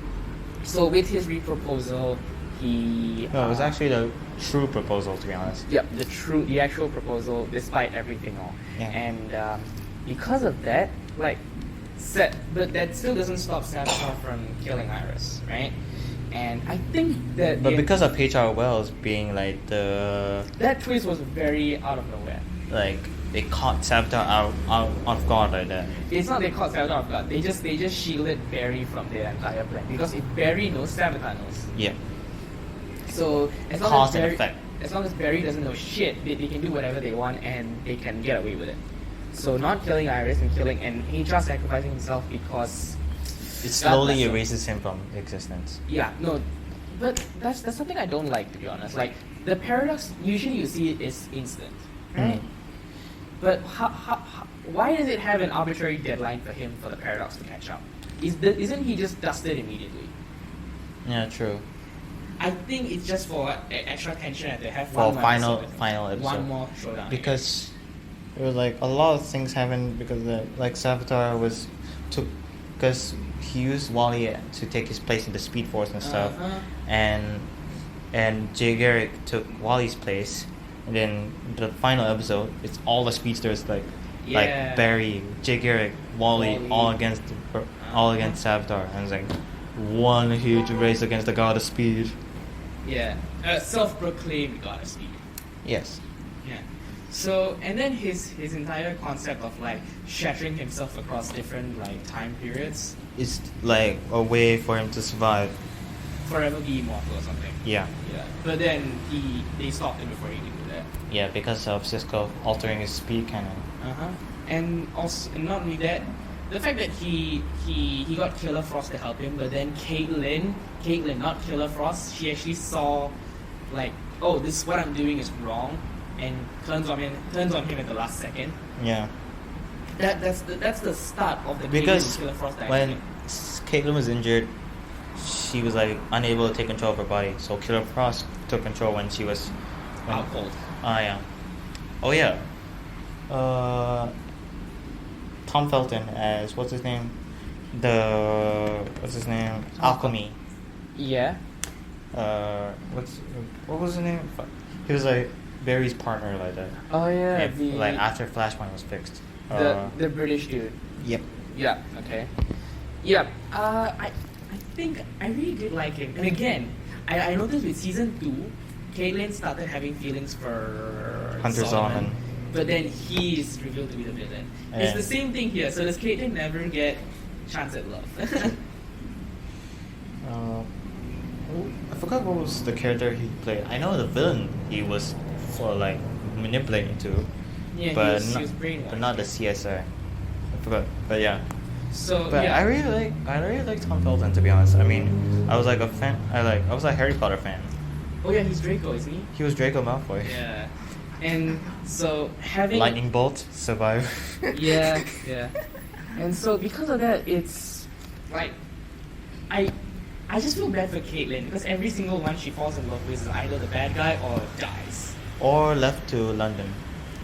so with his reproposal, he No, it was actually the true proposal, to be honest. yep, the actual proposal, despite everything all. Yeah. And because of that, like, but that still doesn't stop Savitar from killing Iris, right? And I think that But because of H.R. Wells being like that twist was very out of nowhere. like they caught Savitar out of guard like that. It's not they caught Savitar off guard. They just shielded Barry from their entire plan because if Barry knows, Savitar knows. Yeah. So as long Cause as and Barry, effect. as long as Barry doesn't know shit, they can do whatever they want and they can get away with it. So not killing Iris and HR sacrificing himself because It God slowly bless him. erases him from existence. Yeah, no, but that's something I don't like, to be honest. Like the paradox, usually you see it is instant, right? But why does it have an arbitrary deadline for him for the paradox to catch up? Isn't he just dusted immediately? Yeah, true. I think it's just for extra tension and they have For one more final episode. episode. One more showdown. Because it was like a lot of things happened because like Savitar because he used Wally to take his place in the Speed Force and stuff, Uh-huh. and Jay Garrick took Wally's place, and then the final episode it's all the speedsters like Yeah. Barry, Jay Garrick, Wally, Wally. all against Savitar, and it's like one huge race against the god of speed. Yeah, self-proclaimed god of speed. Yes. Yeah. So and then his entire concept of like shattering himself across different like time periods, It's like a way for him to survive. forever be immortal or something. Yeah. Yeah. But then they stopped him before he could do that. Yeah, because of Cisco altering his speed cannon. And also, and not only that, the fact that he got Killer Frost to help him, but then Caitlyn, not Killer Frost, she actually saw, like, oh, this what I'm doing is wrong, and turns on him at the last second. Yeah. That's the start of the Because Caitlyn and Killer Frost when dynamic. Caitlyn was injured, she was like unable to take control of her body. So Killer Frost took control when she was Out cold. yeah. Oh yeah. Tom Felton as what's his name? Alchemy. Yeah. What was his name? Fuck. He was like Barry's partner like that. Oh yeah. If, like after Flashpoint was fixed. the British dude. Yep. Yeah. Okay. Yeah. I think I really did like him. And again, I noticed with season 2, Caitlyn started having feelings for Hunter Zolomon. but then he is revealed to be the villain. It's And- the same thing here. So does Caitlyn never get chance at love? I forgot what was the character he played. I know the villain he was for like manipulating to, Yeah, but he was brainwashed. but not the CSI. I forgot, but yeah. So But yeah. I really like Tom Felton, to be honest. I mean, I was like a fan. I was a Harry Potter fan. Oh yeah, he's Draco, isn't he? He was Draco Malfoy. Yeah. And so having Lightning bolt, survive. yeah. And so because of that, it's like I just feel bad for Caitlyn because every single one she falls in love with is either the bad guy or dies. Or left to London.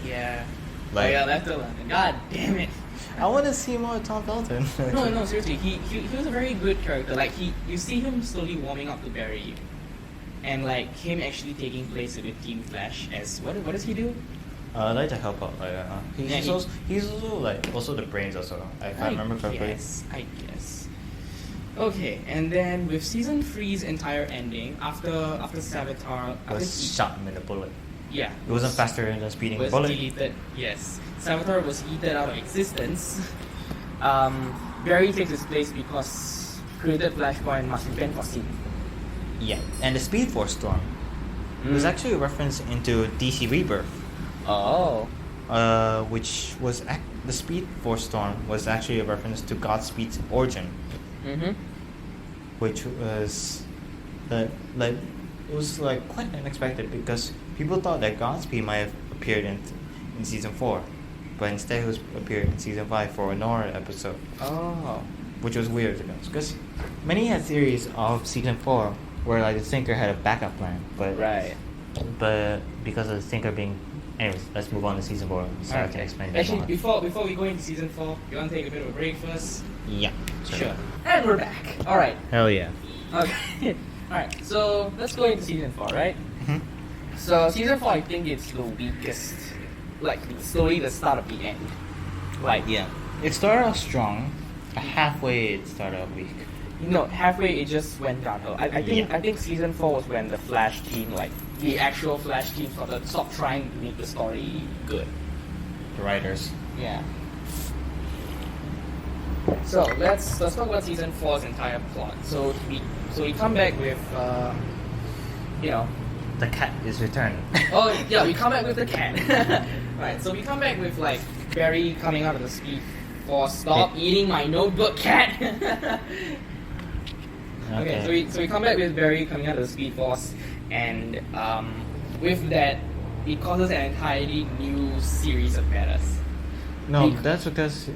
Yeah. Like- Oh yeah, left to London. God damn it. I want to see more Tom Felton. No, seriously. He was a very good character. Like you see him slowly warming up to Barry, and like him actually taking place with Team Flash as what does he do? I like to help out. Like, Yeah, he's also like also the brains also. If I remember correctly. Yes, I guess. Okay, and then with season 3's entire ending, after Savitar Was shot in the bullet. yeah, It wasn't faster than speeding was bullet. deleted. Yes, Savitar was yeeted out of existence. Barry takes his place because created Flashpoint must be foreseen. Yeah, and the Speed Force storm was Mm. actually a reference into DC Rebirth. Oh, which was the Speed Force storm was actually a reference to Godspeed's origin, Mm-hmm. which was like it was like quite unexpected because people thought that Godspeed might have appeared in season 4, but instead he was appeared in season 5 for a Nora episode, Oh. which was weird to us because many had theories of season 4 where like the Thinker had a backup plan, but Right. but because of the Thinker being, anyways, let's move on to season 4 so I can explain that Actually, more. before we go into season 4, you want to take a bit of a break first? Yeah, Sure. And we're back. All right. Hell yeah. Okay. All right. So let's go into season 4, right? Mhm. So season 4, I think it's the weakest. Like slowly the start of the end. Like Yeah, it started off strong, but halfway it started off weak. no, halfway it just went downhill. I think season 4 was when the Flash team, like the actual Flash team, stopped trying to make the story good. The writers. Yeah. So let's talk about season 4's entire plot. So we come back with you know. The cat is returned. Oh yeah, we come back with the cat. Right, so we come back with like Barry coming out of the Speed Force. Stop eating my notebook, cat. Okay, so we come back with Barry coming out of the Speed Force, and with that, it causes an entirely new series of matters. No, Bec- that's because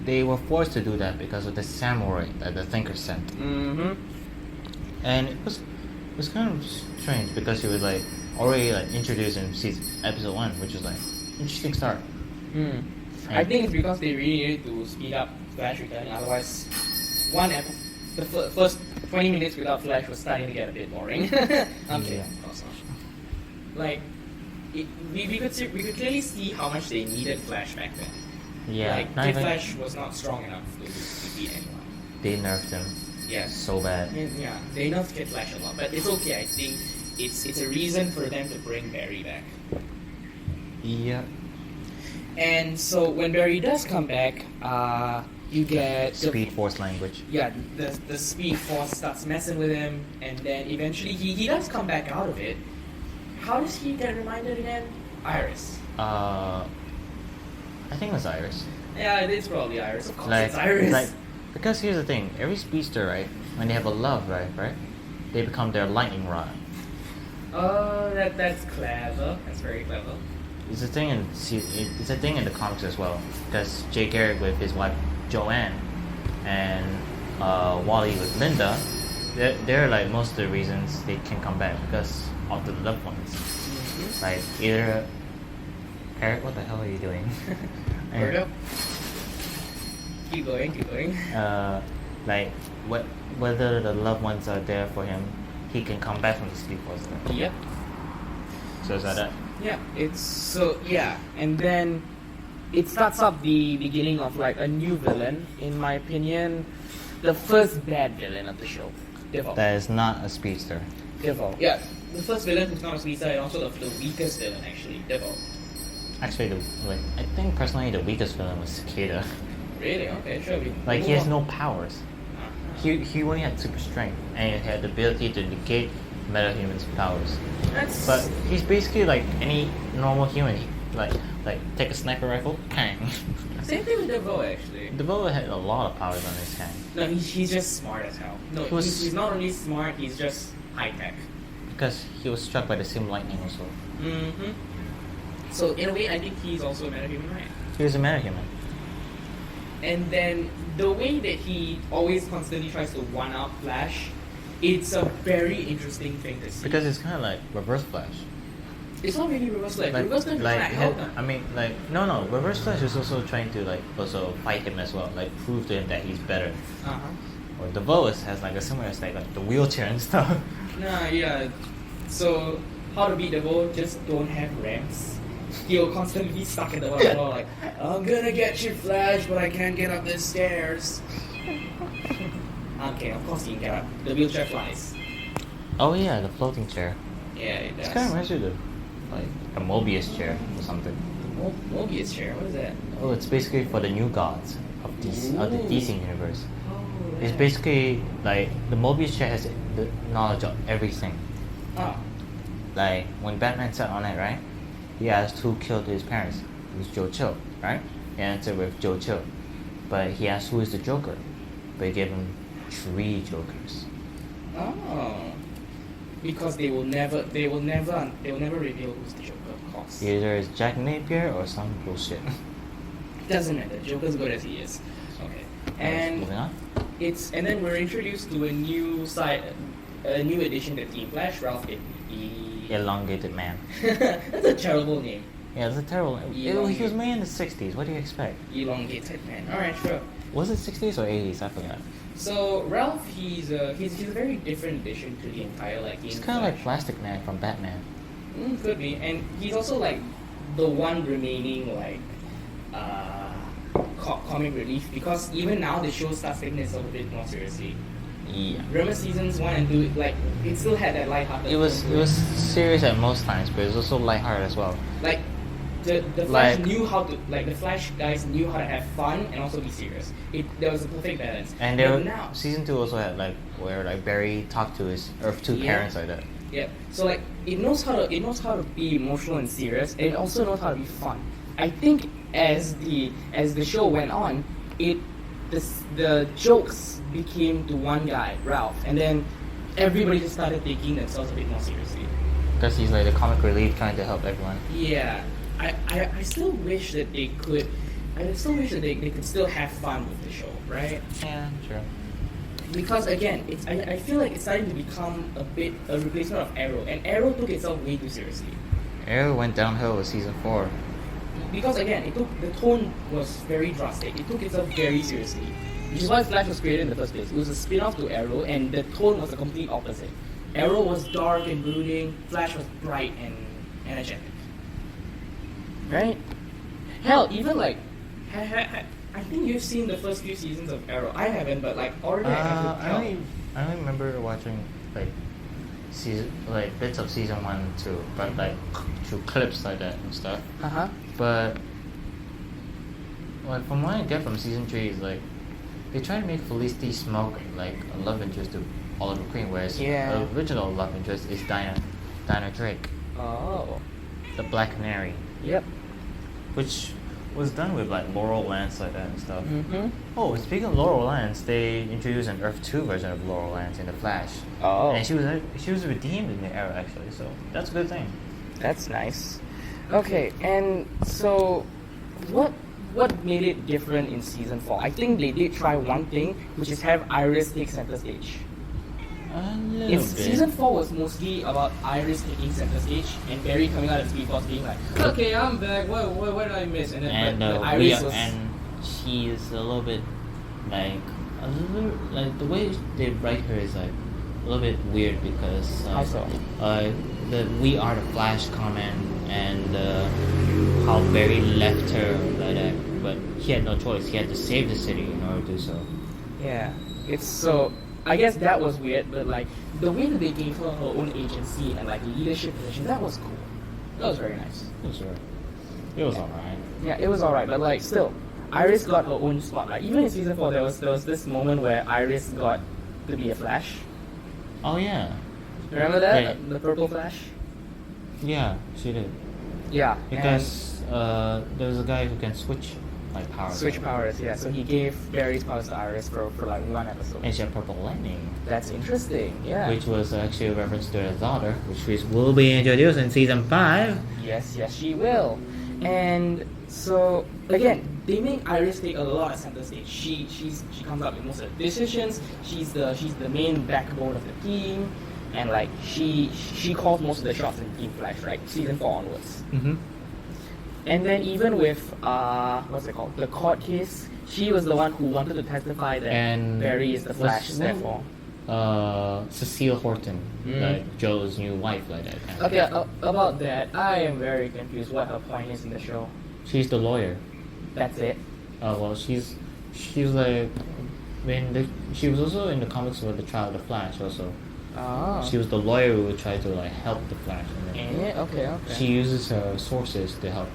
they were forced to do that because of the samurai that the Thinker sent, Mm-hmm. and it was kind of strange because it was like already like introduced in episode 1, which was like interesting start. Mm. I think it's because they really needed to speed up Flash returning. Otherwise, the first 20 minutes without Flash was starting to get a bit boring. I'm kidding, of course not. Like, we could clearly see how much they needed Flash back then. Yeah, Like, not Kid even Flash was not strong enough to beat anyone. they nerfed him Yes. so bad. Yeah, they nerfed Kid Flash a lot, but it's okay. I think it's a reason for them to bring Barry back. Yeah, And so when Barry does come back, you get Speed Force language. Yeah, the Speed Force starts messing with him, and then eventually he does come back out of it. How does he get reminded again? Iris. I think it was Iris. Yeah, it's probably Iris. Of course, it's Iris. Like, because here's the thing: every speedster, right, when they have a love, right, they become their lightning rod. Oh, that's clever. That's very clever. It's a thing it's a thing in the comics as well. Because Jay Garrick with his wife Joanne and Wally with Linda, they're like most of the reasons they can come back because of the loved ones. Mm-hmm. Like either Eric, what the hell are you doing? Virgo. Keep going. Like whether the loved ones are there for him, he can come back from the Speed Force. Yep. So is that it? Yeah, and then it starts up the beginning of like a new villain, in my opinion, the first bad villain of the show, Devil. That is not a speedster. Devil. Yeah, the first villain who's not a speedster, and also the weakest villain actually, Devil. Actually, I think personally the weakest villain was Cicada. Really? Okay, sure. Like he has no powers. He only had super strength and he had the ability to negate metahuman's powers. That's. But he's basically like any normal human. Like take a sniper rifle, bang. Same thing with Devil actually. Devo had a lot of powers on his hand No, he's just smart as hell. No, He was- he's not only smart, he's just high tech. because he was struck by the same lightning also. Mm-hmm. So in a way, I think he's also a metahuman, right? He was a metahuman. And then the way that he always constantly tries to one-up Flash, it's a very interesting thing to see. Because it's kind of like Reverse Flash. It's not really Reverse Flash. Reverse Flash is like trying to help him. I mean, like no, Reverse Flash is also trying to like also fight him as well, like prove to him that he's better. Uh-huh. Or the Boas has like a similar aspect, like the wheelchair and stuff. Nah, yeah. So, how to beat the bull? Just don't have ramps. He'll constantly be stuck in the wall like, I'm gonna get you, Flash, but I can't get up the stairs. Okay, of course he can get up. The wheelchair flies. Oh yeah, the floating chair. Yeah, it does. It's kind of reminds you of like a Mobius chair or something. Mobius chair, what is that? Oh, it's basically for the new gods of the Ooh. DC universe. Oh, It's basically like the Mobius chair has the knowledge of everything. Oh. Like when Batman sat on it, right? He asked who killed his parents. who's Joe Chill, right? He answered with Joe Chill. But he asked who is the Joker. But he gave him 3 Jokers. Oh. Because they will never reveal who's the Joker, of course. Either it's Jack Napier or some bullshit. Doesn't matter. Joker's good as he is. Okay. And moving on. and then we're introduced to a new addition to Team Flash, Ralph Elongated Man. That's a terrible name. Yeah, it's a terrible. He was made in the 60s. What do you expect? Elongated Man. Alright, sure. Was it 60s or 80s? I forgot. So Ralph, he's a very different addition to the entire like. He's kind of like Plastic Man from Batman. Could be, and he's also like the one remaining like comic relief, because even now the show starts taking itself a bit more seriously. Yeah. Remember seasons 1 and 2, like it still had that lighthearted. It was serious at most times, but it was also lighthearted as well. Like the Flash knew how to, like the Flash guys knew how to have fun and also be serious. There was a perfect balance. And but now season 2 also had like where like Barry talked to his Earth 2 parents like that. Yeah. So like it knows how to be emotional and serious, and it also knows how to be fun. I think as the show went on, the jokes became to one guy, Ralph, and then everybody just started taking themselves a bit more seriously. Because he's like the comic relief trying to help everyone. Yeah. I still wish that they could. I still wish that they could still have fun with the show, right? Yeah, sure. Because again, I feel like it's starting to become a bit a replacement of Arrow, and Arrow took itself way too seriously. Arrow went downhill with season 4. Because again, the tone was very drastic. It took itself very seriously, which is why Flash was created in the first place. It was a spin-off to Arrow, and the tone was the complete opposite. Arrow was dark and brooding. Flash was bright and energetic. Right? Hell, even like, I think you've seen the first few seasons of Arrow. I haven't, but like already I could tell. I only remember watching like bits of season 1 and 2, but like through clips like that and stuff. But like from what I get from season 3 is like they try to make Felicity Smoke like a love interest to Oliver Queen, whereas the original love interest is Dinah Drake. Oh. The Black Canary. Yep. Which was done with like Laurel Lance like that and stuff. Mm-hmm. Oh, speaking of Laurel Lance, they introduced an Earth 2 version of Laurel Lance in the Flash. Oh. And she was redeemed in the era actually, so that's a good thing. That's nice. Okay, and so what made it different in season 4? I think they did try one thing, which is have Iris take center stage. Season 4 was mostly about Iris taking center stage and Barry coming out of Speed Force being like, okay, I'm back, what did I miss? And then Iris was... And she is a little bit like the way they write her is like a little bit weird because how so? The "We Are the Flash" comment and how Barry left her like that, but he had no choice. He had to save the city in order to do so. Yeah, it's so. I guess that was weird, but like the way that they gave her her own agency and like leadership position, that was cool. That was very nice. Sure. It was alright. Yeah, it was alright, but like still, Iris got her own spotlight. Even in season 4, there was this moment where Iris got to be a Flash. Oh yeah. Remember that? Yeah. The purple Flash? Yeah, she did. Yeah. Because there was a guy who can switch like powers. Switch powers, yeah. So he gave Barry's powers to Iris for like one episode. And she had purple lightning. That's interesting, yeah. Which was actually a reference to her daughter, which will be introduced in season 5. Yes, she will. And so again, they make Iris take a lot of center stage. She comes up with most of the decisions. She's the main backbone of the team, and like she calls most of the shots in Team Flash, right? Season 4 onwards. Mm-hmm. And then even with what's it called? The court case, she was the one who wanted to testify that Barry is the Flash, therefore. Cecile Horton, like Joe's new wife, like that. Kind of Okay, about that, I am very confused what her point is in the show. She's the lawyer. That's it. Well, she's like, she was also in the comics for the trial of the Flash also. Oh. She was the lawyer who would try to like help the Flash. Okay. She uses her sources to help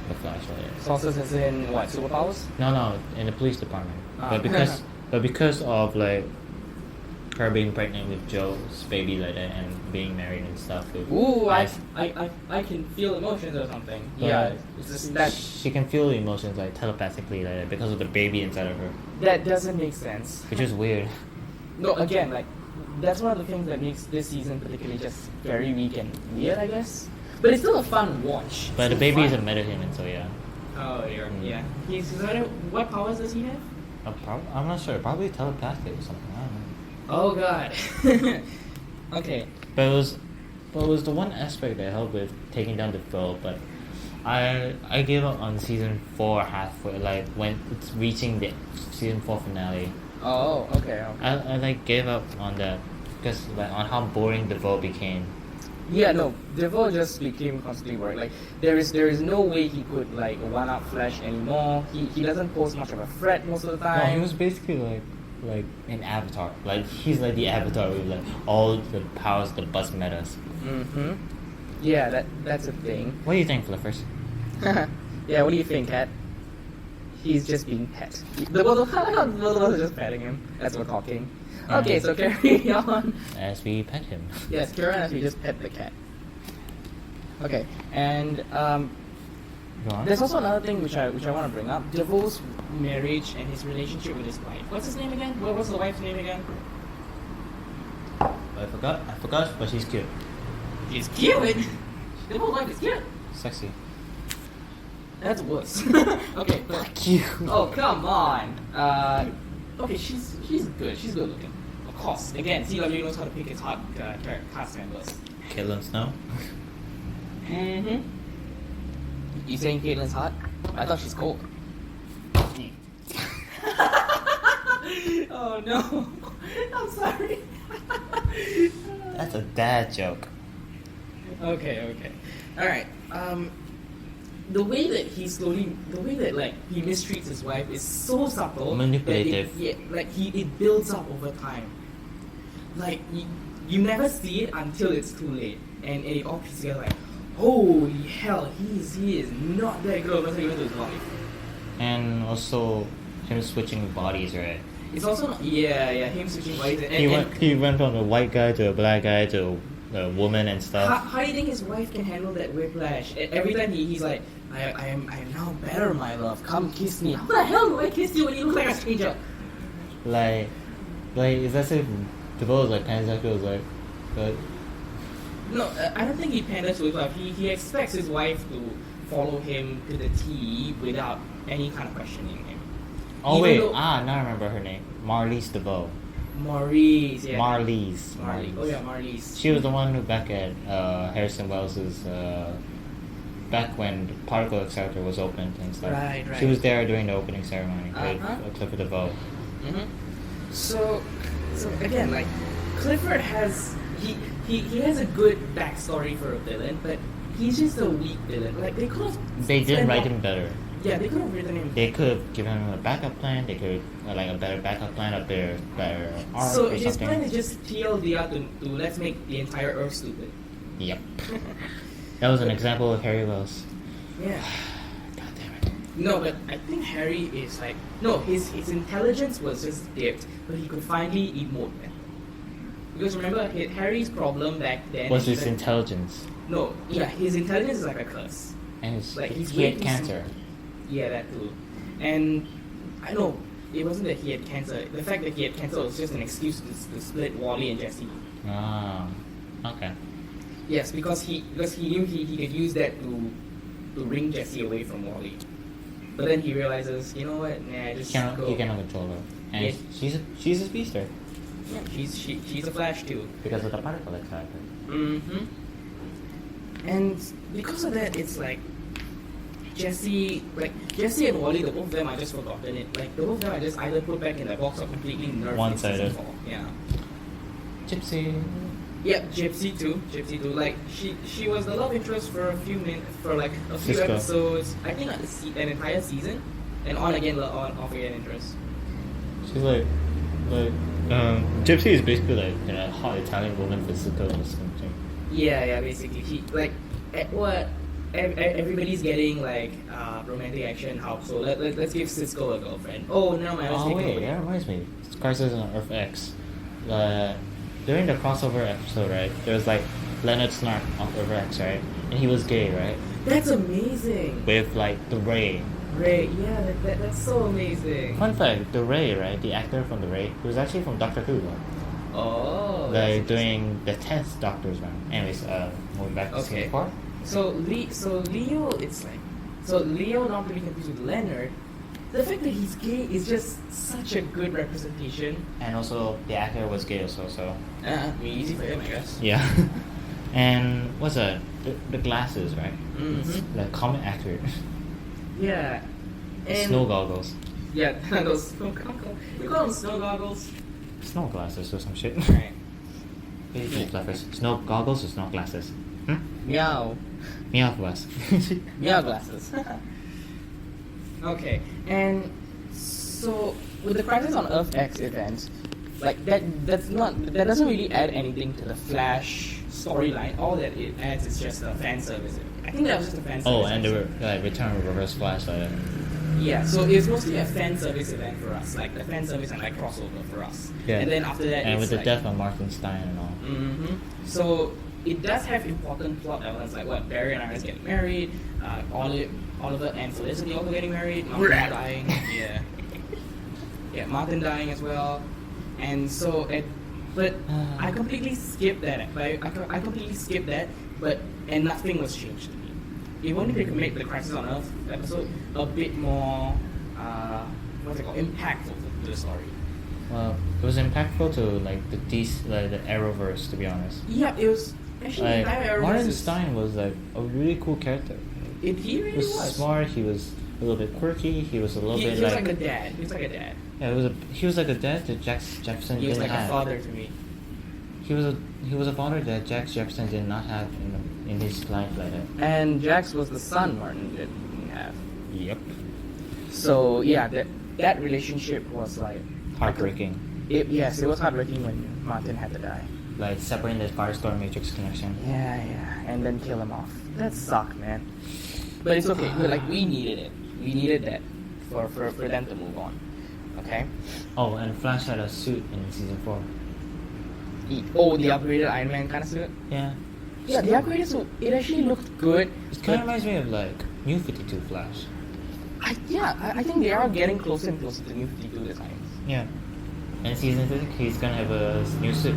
the Flash. Like Sources as in what? Superpowers? No, in the police department. But because of like her being pregnant with Joe's baby like that and being married and stuff. Ooh, As- I can feel emotions or something. But Yeah, it's just that she can feel the emotions like telepathically like that because of the baby inside of her, that doesn't make sense. which is weird. No, again, like that's one of the things that makes this season particularly just very weak and weird, I guess. But it's still a fun watch. But the Still baby is a fun. metahuman, so yeah. Oh, yeah. Mm. Yeah. What powers does he have? I'm not sure. Probably telepathic or something. I don't know. Oh God. Okay. But it was the one aspect that helped with taking down the foe. But I gave up on season 4 halfway, like when it's reaching the season 4 finale. Oh, okay. I like gave up on that because like on how boring the vote became. Yeah, no, Devil just became constantly worried. Like there is no way he could like one up Flash anymore. He doesn't pose much of a threat most of the No, time. he was basically like an avatar. Like he's like the avatar with like all the powers the bus metas. Mm-hmm. Yeah, that's a thing. What do you think, Flippers? Yeah, what do you think, Kat? He's just being pet. The both of us are just petting him as we're talking. Okay, so carry on. As we pet him. Yes, carry on as we just pet the cat. Okay, and Go on. there's also another thing which I want to bring up. Devo's marriage and his relationship with his wife. What's his name again? What's the wife's name again? I forgot, but she's cute. She's cute. Devo's wife is cute. Sexy. That's worse. Okay, but Cute. oh come on. Okay, she's good. She's good looking. Of course. Again, CW knows how to pick its hot cast members. Caitlin Snow. Mm-hmm. You saying Caitlin's hot? I thought she's cold. Oh no. I'm sorry. That's a dad joke. Okay. Alright. The way that he mistreats his wife is so subtle. Manipulative. That it builds up over time. Like you never see it until it's too late, and it all pieces together like, holy hell, he is not that good until even to his wife. And also him switching bodies, right? It's also not, him switching bodies and, He went from a white guy to a black guy to a woman and stuff. How do you think his wife can handle that whiplash? Every time he's like, I am now better, my love. Come kiss me. How the hell do I kiss you when you look like a stranger? Like it's as if Devil is like pansexual, like, but No, I don't think he panders to his wife. He expects his wife to follow him to the T without any kind of questioning him. oh Even wait, though- now I remember her name, Marlies DeVoe. Maurice, yeah. Marlies. Oh yeah, Marlies. She was the one who back at Harrison Wells's back when the Particle Accelerator was opened and stuff. Right. She was there during the opening ceremony Uh-huh. with Clifford DeVoe. Mm-hmm. So again, like Clifford has he has a good backstory for a villain, but he's just a weak villain. Like they could have. They didn't write him better. Yeah, they could have written him. They could have given him a backup plan. They could like a better backup plan, a better arc So or his something. plan is just TLDR to let's make the entire Earth stupid. Yep. That was an example of Harry Wells. Yeah. God damn it. No, but I think Harry is like his intelligence was just dipped, but he could finally emote better. Because remember, Harry's problem back then Was is his that- intelligence. No, yeah, his intelligence is like a curse. And his, Like, he's he way had too cancer. Yeah, that too. And I know it wasn't that he had cancer. The fact that he had cancer was just an excuse to split Wally and Jesse. Ah, okay. Yes, because he knew he could use that to wring Jesse away from Wally. But then he realizes, you know what? Nah, just go. He cannot control her. And Yeah. she's a speedster Yeah, she's a Flash too. because of the particle accelerator. Mm-hmm. And because of that, it's like Jesse and Wally, the both of them are just forgotten it. Like the both of them are just either put back in the box or completely nerfed in One-sided. season 4. Yeah. Gypsy. Yeah, Gypsy too. Like she was the love interest for a few minutes, for like a few Cisco. episodes. I think an entire season, and on again, off again interest. She's like Gypsy is basically like a hot Italian woman for Cisco or something. Yeah, basically she like everybody's getting like romantic action. How so? Let's give Cisco a girlfriend. Oh no, man. Oh wait, that reminds me. Crisis on Earth X. during the crossover episode, right? There was like Leonard Snark of River X, right? And he was gay, right? That's amazing. With like the Ray. Ray, yeah, that's so amazing. Fun fact: the Ray, right? The actor from the Ray, he was actually from Doctor Who. Oh. Like doing the 10th Doctor's run. Anyways, moving back to Okay. season 4. So Leo, it's like, so Leo not to be confused with Leonard. The fact that he's gay is just such a good representation. And also the actor was gay also, so Easy for him, I guess. yeah. And what's that? The glasses, right? Mm-hmm. The comic actor. Yeah. And Snow goggles. Yeah, those snow goggles. We call them snow goggles. Snow glasses or some shit. Right. Snow goggles or snow glasses? Meow. Meow glass. Meow glasses. Okay, and so with the Crisis on Earth X event, like that doesn't really add anything to the Flash storyline. All that it adds is just a fan service. I think that was just a fan service. Oh, and the Return of Reverse Flash. Yeah, so it's mostly a fan service event for us, like the fan service and like crossover for us. Yeah. And then after that, and it's with the like, death of Martin Stein and all. Mm-hmm. So it does have important plot elements like what Barry and Iris getting married, Oliver and Felicity also getting married, Martin dying, Martin dying as well, and so but I completely skipped that. But I completely skipped that, and nothing was changed to me. If only they could make the Crisis on Earth episode a bit more impactful to the story. Well, it was impactful to like the Arrowverse, to be honest. Yeah, it was actually the entire Arrowverse Martin is- Stein was like a really cool character. He really He was was. smart. He was a little bit quirky. He was a little He bit was like like a dad. He was like a dad. yeah. He was like a dad that Jefferson He was didn't like have. a father to me. He was a father that Jefferson did not have in his life like that. And Jax was the son Martin didn't have. Yep. So yeah, that relationship was like Heartbreaking. Yes, it was heartbreaking when Martin had to die. Like separating the Firestorm Matrix connection. Yeah, and then kill him off. That sucked, man. But it's okay. Like we needed it. We needed that for them to move on. Okay. Oh, and Flash had a suit in season 4. The upgraded Iron Man kind of suit. Yeah. Yeah, the upgraded suit. It actually looked good. It kind of reminds me of like New 52 Flash. I think they are getting closer and closer to New 52 designs. Yeah. And season 3, he's gonna have a new suit.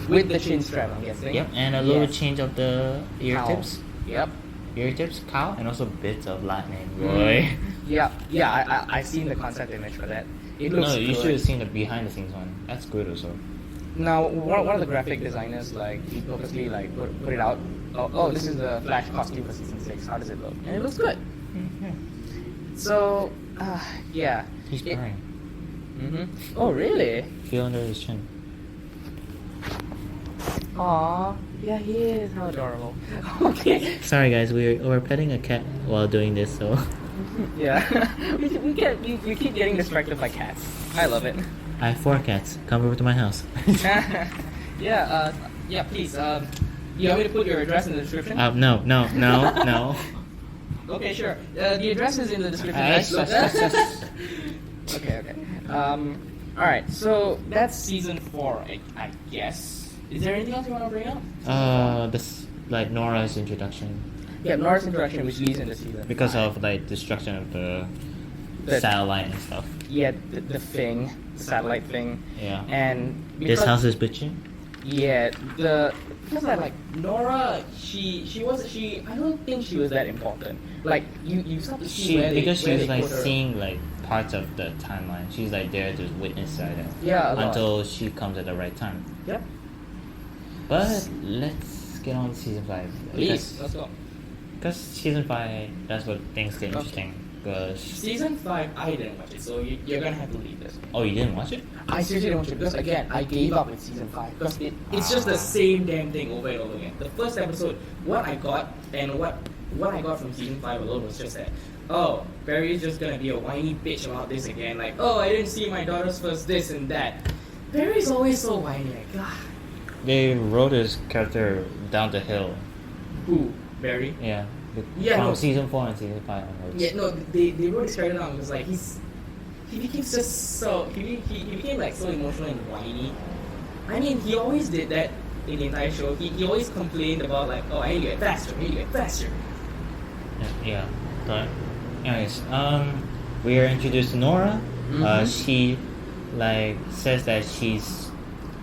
With the chin strap, I'm guessing. Yep, and a little Yes. change of the ear Cowl. tips. Yep. Ear tips, cow, and also bits of lightning. Boy. Yeah. I've seen the concept image for that. It looks No, good. you should have seen the behind the scenes one. That's good also. Now, one of the graphic designers, like, he purposely, like, put it out. Oh, this is the Flash costume for season 6. How does it look? And it looks good. Yeah. So, yeah. He's purring. Mm-hmm. Oh, really? Feel under his chin. Aw. Yeah, he is. How adorable. Okay. Sorry guys, we're petting a cat while doing this, so Yeah. we keep getting distracted by cats. I love it. I have 4 cats. Come over to my house. Yeah, please. You want me to put your address in the description? No. Okay, sure. The address is in the description. Okay. Alright, so that's season 4, I guess. Is there anything else you want to bring up? This like Nora's introduction Yeah, Nora's introduction, which leads into season because 5. of like destruction of the The- satellite and stuff. Yeah, the thing, the satellite thing. Yeah. And This because- house is bitchy. Yeah, because like Nora, she I don't think she was that important. Like you start to see Because she where was they like put her. seeing like parts of the timeline. She's like there to witness that. Yeah, a lot. Until she comes at the right time. Yep. But let's get on to season 5. Please, let's go. Because season 5, that's what things get interesting. Because Season 5, I didn't watch it, so you're gonna have to leave this. oh, you didn't watch it? I seriously didn't watch it because again, I gave up with season 5 because it's just the same damn thing over and over again. The first episode, what I got and what I got from season 5 alone was just that, oh, Barry's just gonna be a whiny bitch about this again, like, oh, I didn't see my daughter's first this and that. Barry's always so whiny, like, God. They wrote his character down the hill. Who? Barry? Yeah. Yeah, from no. season 4 and season 5 onwards. Yeah, no, they wrote his character down because like he became just so he became like so emotional and whiny I mean, he always did that in the entire show. He always complained about like, oh, I need to get faster, I need to get faster. Yeah. But anyways, we are introduced to Nora. She like says that she's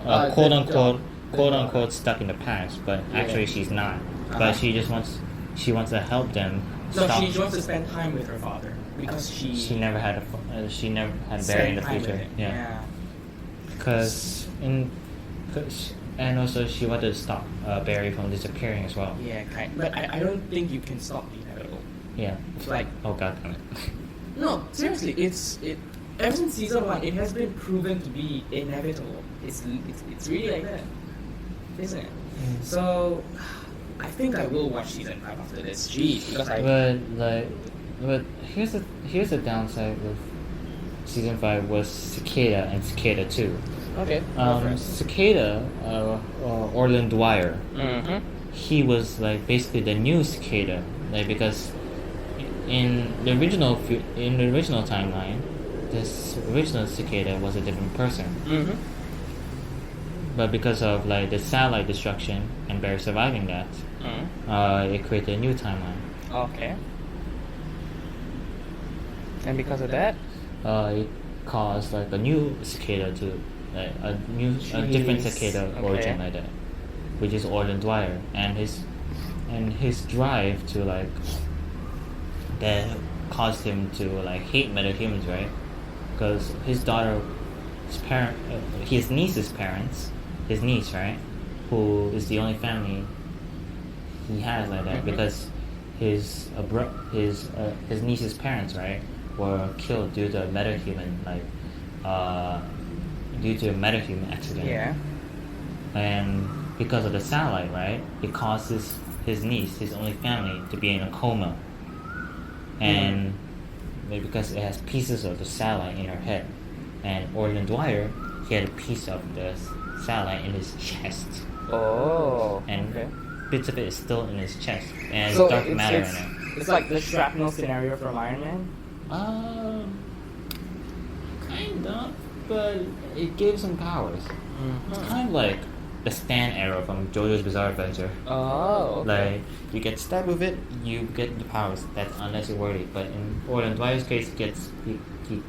quote unquote stuck in the past, but actually she's not. But she just wants to help them. So stop. she wants to spend time with her father because She never had Barry in the spent time future. with it. Yeah. And also she wanted to stop Barry from disappearing as well. Yeah, kind. But I don't think you can stop the inevitable. Yeah. It's like Oh god damn it. no, seriously, it ever since season 1, it has been proven to be inevitable. It's really like that, isn't it? So I think I will watch season 5 after this. Jeez, because But here's the downside with season 5 was Cicada and Cicada 2. okay. Cicada, Orland Dwyer, he was like basically the new Cicada, like because in the original timeline, this original Cicada was a different person. But because of like the satellite destruction and Barry surviving that, it created a new timeline. Okay. And because of that, It caused like a new Cicada to like a different Cicada origin Okay. like that, which is Orland Dwyer, and his drive to like that caused him to like hate metahumans, right? Because his niece's parents, his niece, right, who is the only family he has like that, because his niece's parents, right, were killed due to a metahuman accident. yeah. And because of the satellite, right, it causes his niece, his only family, to be in a coma. And maybe because it has pieces of the satellite in her head. And Orland Dwyer, he had a piece of the satellite in his chest. Oh. And okay. bits of it is still in his chest. And So dark matter in it's, it. it's like the shrapnel scenario from Iron Man. Kind of, but it gave some powers. It's kind of like the Stan arrow from JoJo's Bizarre Adventure. Oh. Okay. Like, you get stabbed with it, you get the powers. That's unless you're worried. But in Orland Dwyer's case, he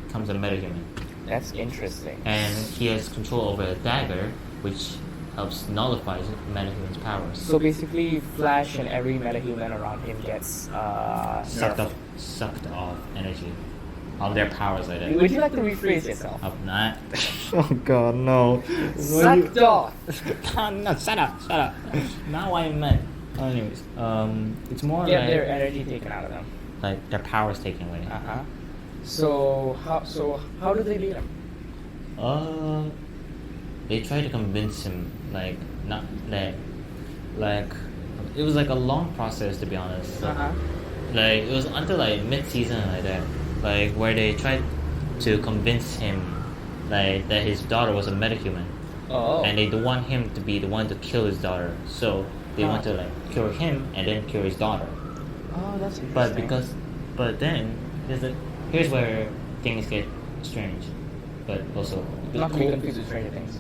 becomes a metahuman. That's interesting. And he has control over a dagger, which helps nullify metahuman's powers. So basically, Flash and every metahuman around him gets Sucked off energy. Of their powers like that. Would you like to rephrase yourself? Of not. Oh god, no. Sucked off. No, shut up. Not what I meant. Anyways, it's more Get like their energy taken out of them. like their powers taken away. So how do they beat him? They try to convince him, like, not that, like, it was like a long process, to be honest. Like, it was until like mid-season like that, like where they tried to convince him, like, that his daughter was a metahuman. Oh. And they don't want him to be the one to kill his daughter, so they want to like cure him and then cure his daughter. Oh, that's interesting. But then here's where things get strange, but also Not to be confused with Stranger Things.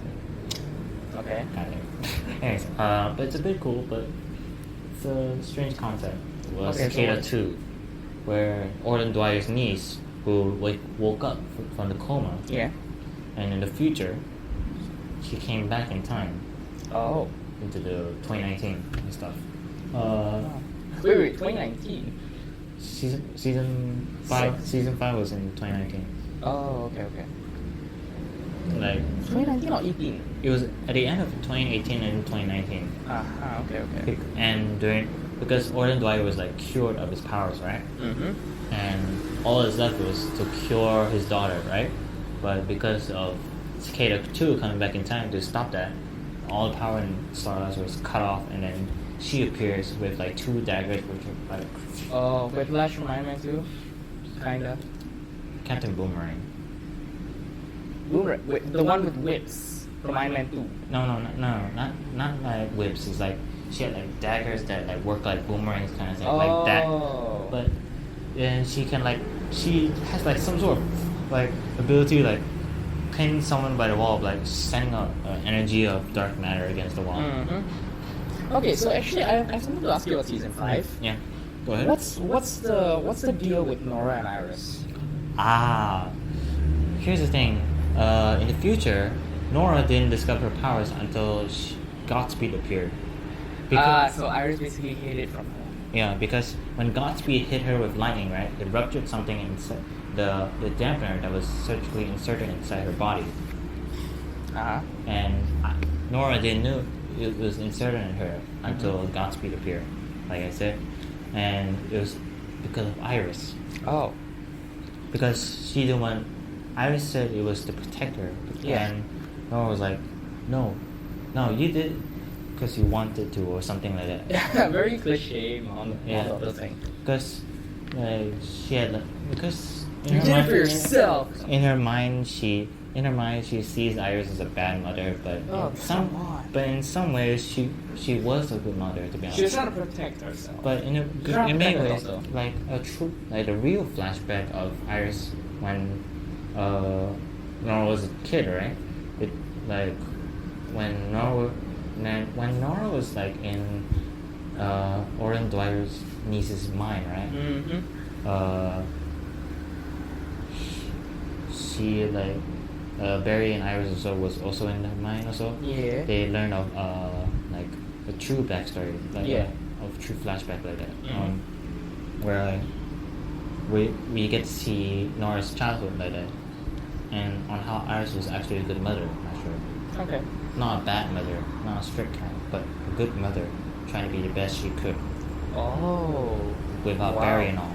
Okay. kind of. Anyways, but it's a bit cool, but it's a strange concept. Was Okay, so Cicada what? 2, where Orland Dwyer's niece, who woke up from the coma, Yeah. and in the future, she came back in time Oh. into the 2019 and stuff. Wait, 2019. Season 5 was in 2019. Oh, okay. Like 2019 or 18? it was at the end of 2018 and 2019. Okay. And because Orland Dwyer was like cured of his powers, right? Mm-hmm. And all that's left was to cure his daughter, right? But because of Cicada 2 coming back in time to stop that, all the power in Starlight was cut off, and then she appears with like 2 daggers, which are like Oh, with Flash from Iron Man 2? Kinda. Captain Boomerang. Boomerang. Wait, the one with whips from Iron Man 2. No, not like whips. It's like she had like daggers that like work like boomerangs, kind of thing, like that. But then she has like some sort of like ability to like pin someone by the wall, like sending out energy of dark matter against the wall. Okay, so actually, I have something to ask you about season 5. Yeah, go ahead. What's the deal with Nora and Iris? Here's the thing. In the future, Nora didn't discover her powers until Godspeed appeared. So Iris basically hid it from her. Yeah, because when Godspeed hit her with lightning, right, it ruptured something inside the dampener that was surgically inserted inside her body. And Nora didn't know it was inserted in her until Godspeed appeared, like I said. And it was because of Iris. Oh. Because she didn't want... Iris said it was to protect her. Yeah. And Nora was like, no, you did because you wanted to, or something like that. Yeah, very cliche on Yeah. the thing. Because she had... Because... You did it for yourself! In her mind, she sees Iris as a bad mother, but in some ways, she was a good mother, to be honest. She was trying to protect herself. But in Trying to many protect ways, herself. like a real flashback of Iris when Nora was a kid, right? It like when Nora was like in Orlin Dwyer's niece's mind, right? She like Barry and Iris also was also in her mind also. Yeah. They learned of like a true backstory, like Yeah. of true flashback like that. Where like we get to see Nora's childhood like that, and on how Iris was actually a good mother, actually. Okay. Not a bad mother, not a strict kind, but a good mother, trying to be the best she could Oh. without Wow. Barry and all.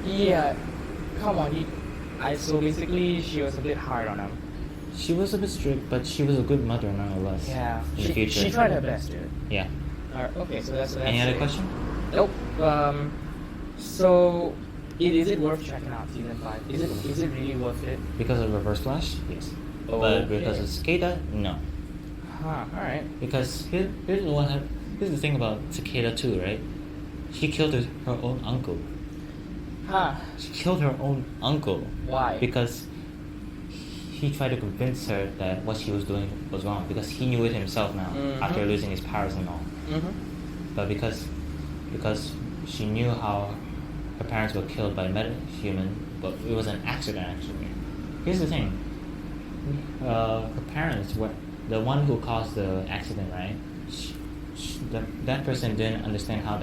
Yeah. Come on. So basically, she was a bit hard on him. She was a bit strict, but she was a good mother nonetheless. Yeah. In the future. She tried her best, dude. Yeah. Alright, okay, so that's Any other it. question? Nope. So is it worth checking out season 5? Is it really worth it? Because of Reverse Flash, yes. But because of Cicada, no. Alright. Because here's the thing about Cicada too, right? She killed her own uncle. She killed her own uncle. Why? Because he tried to convince her that what she was doing was wrong. Because he knew it himself now, after losing his powers and all. But because she knew how her parents were killed by metahuman, but it was an accident actually. Here's the thing. Her parents were the one who caused the accident, right? That person didn't understand how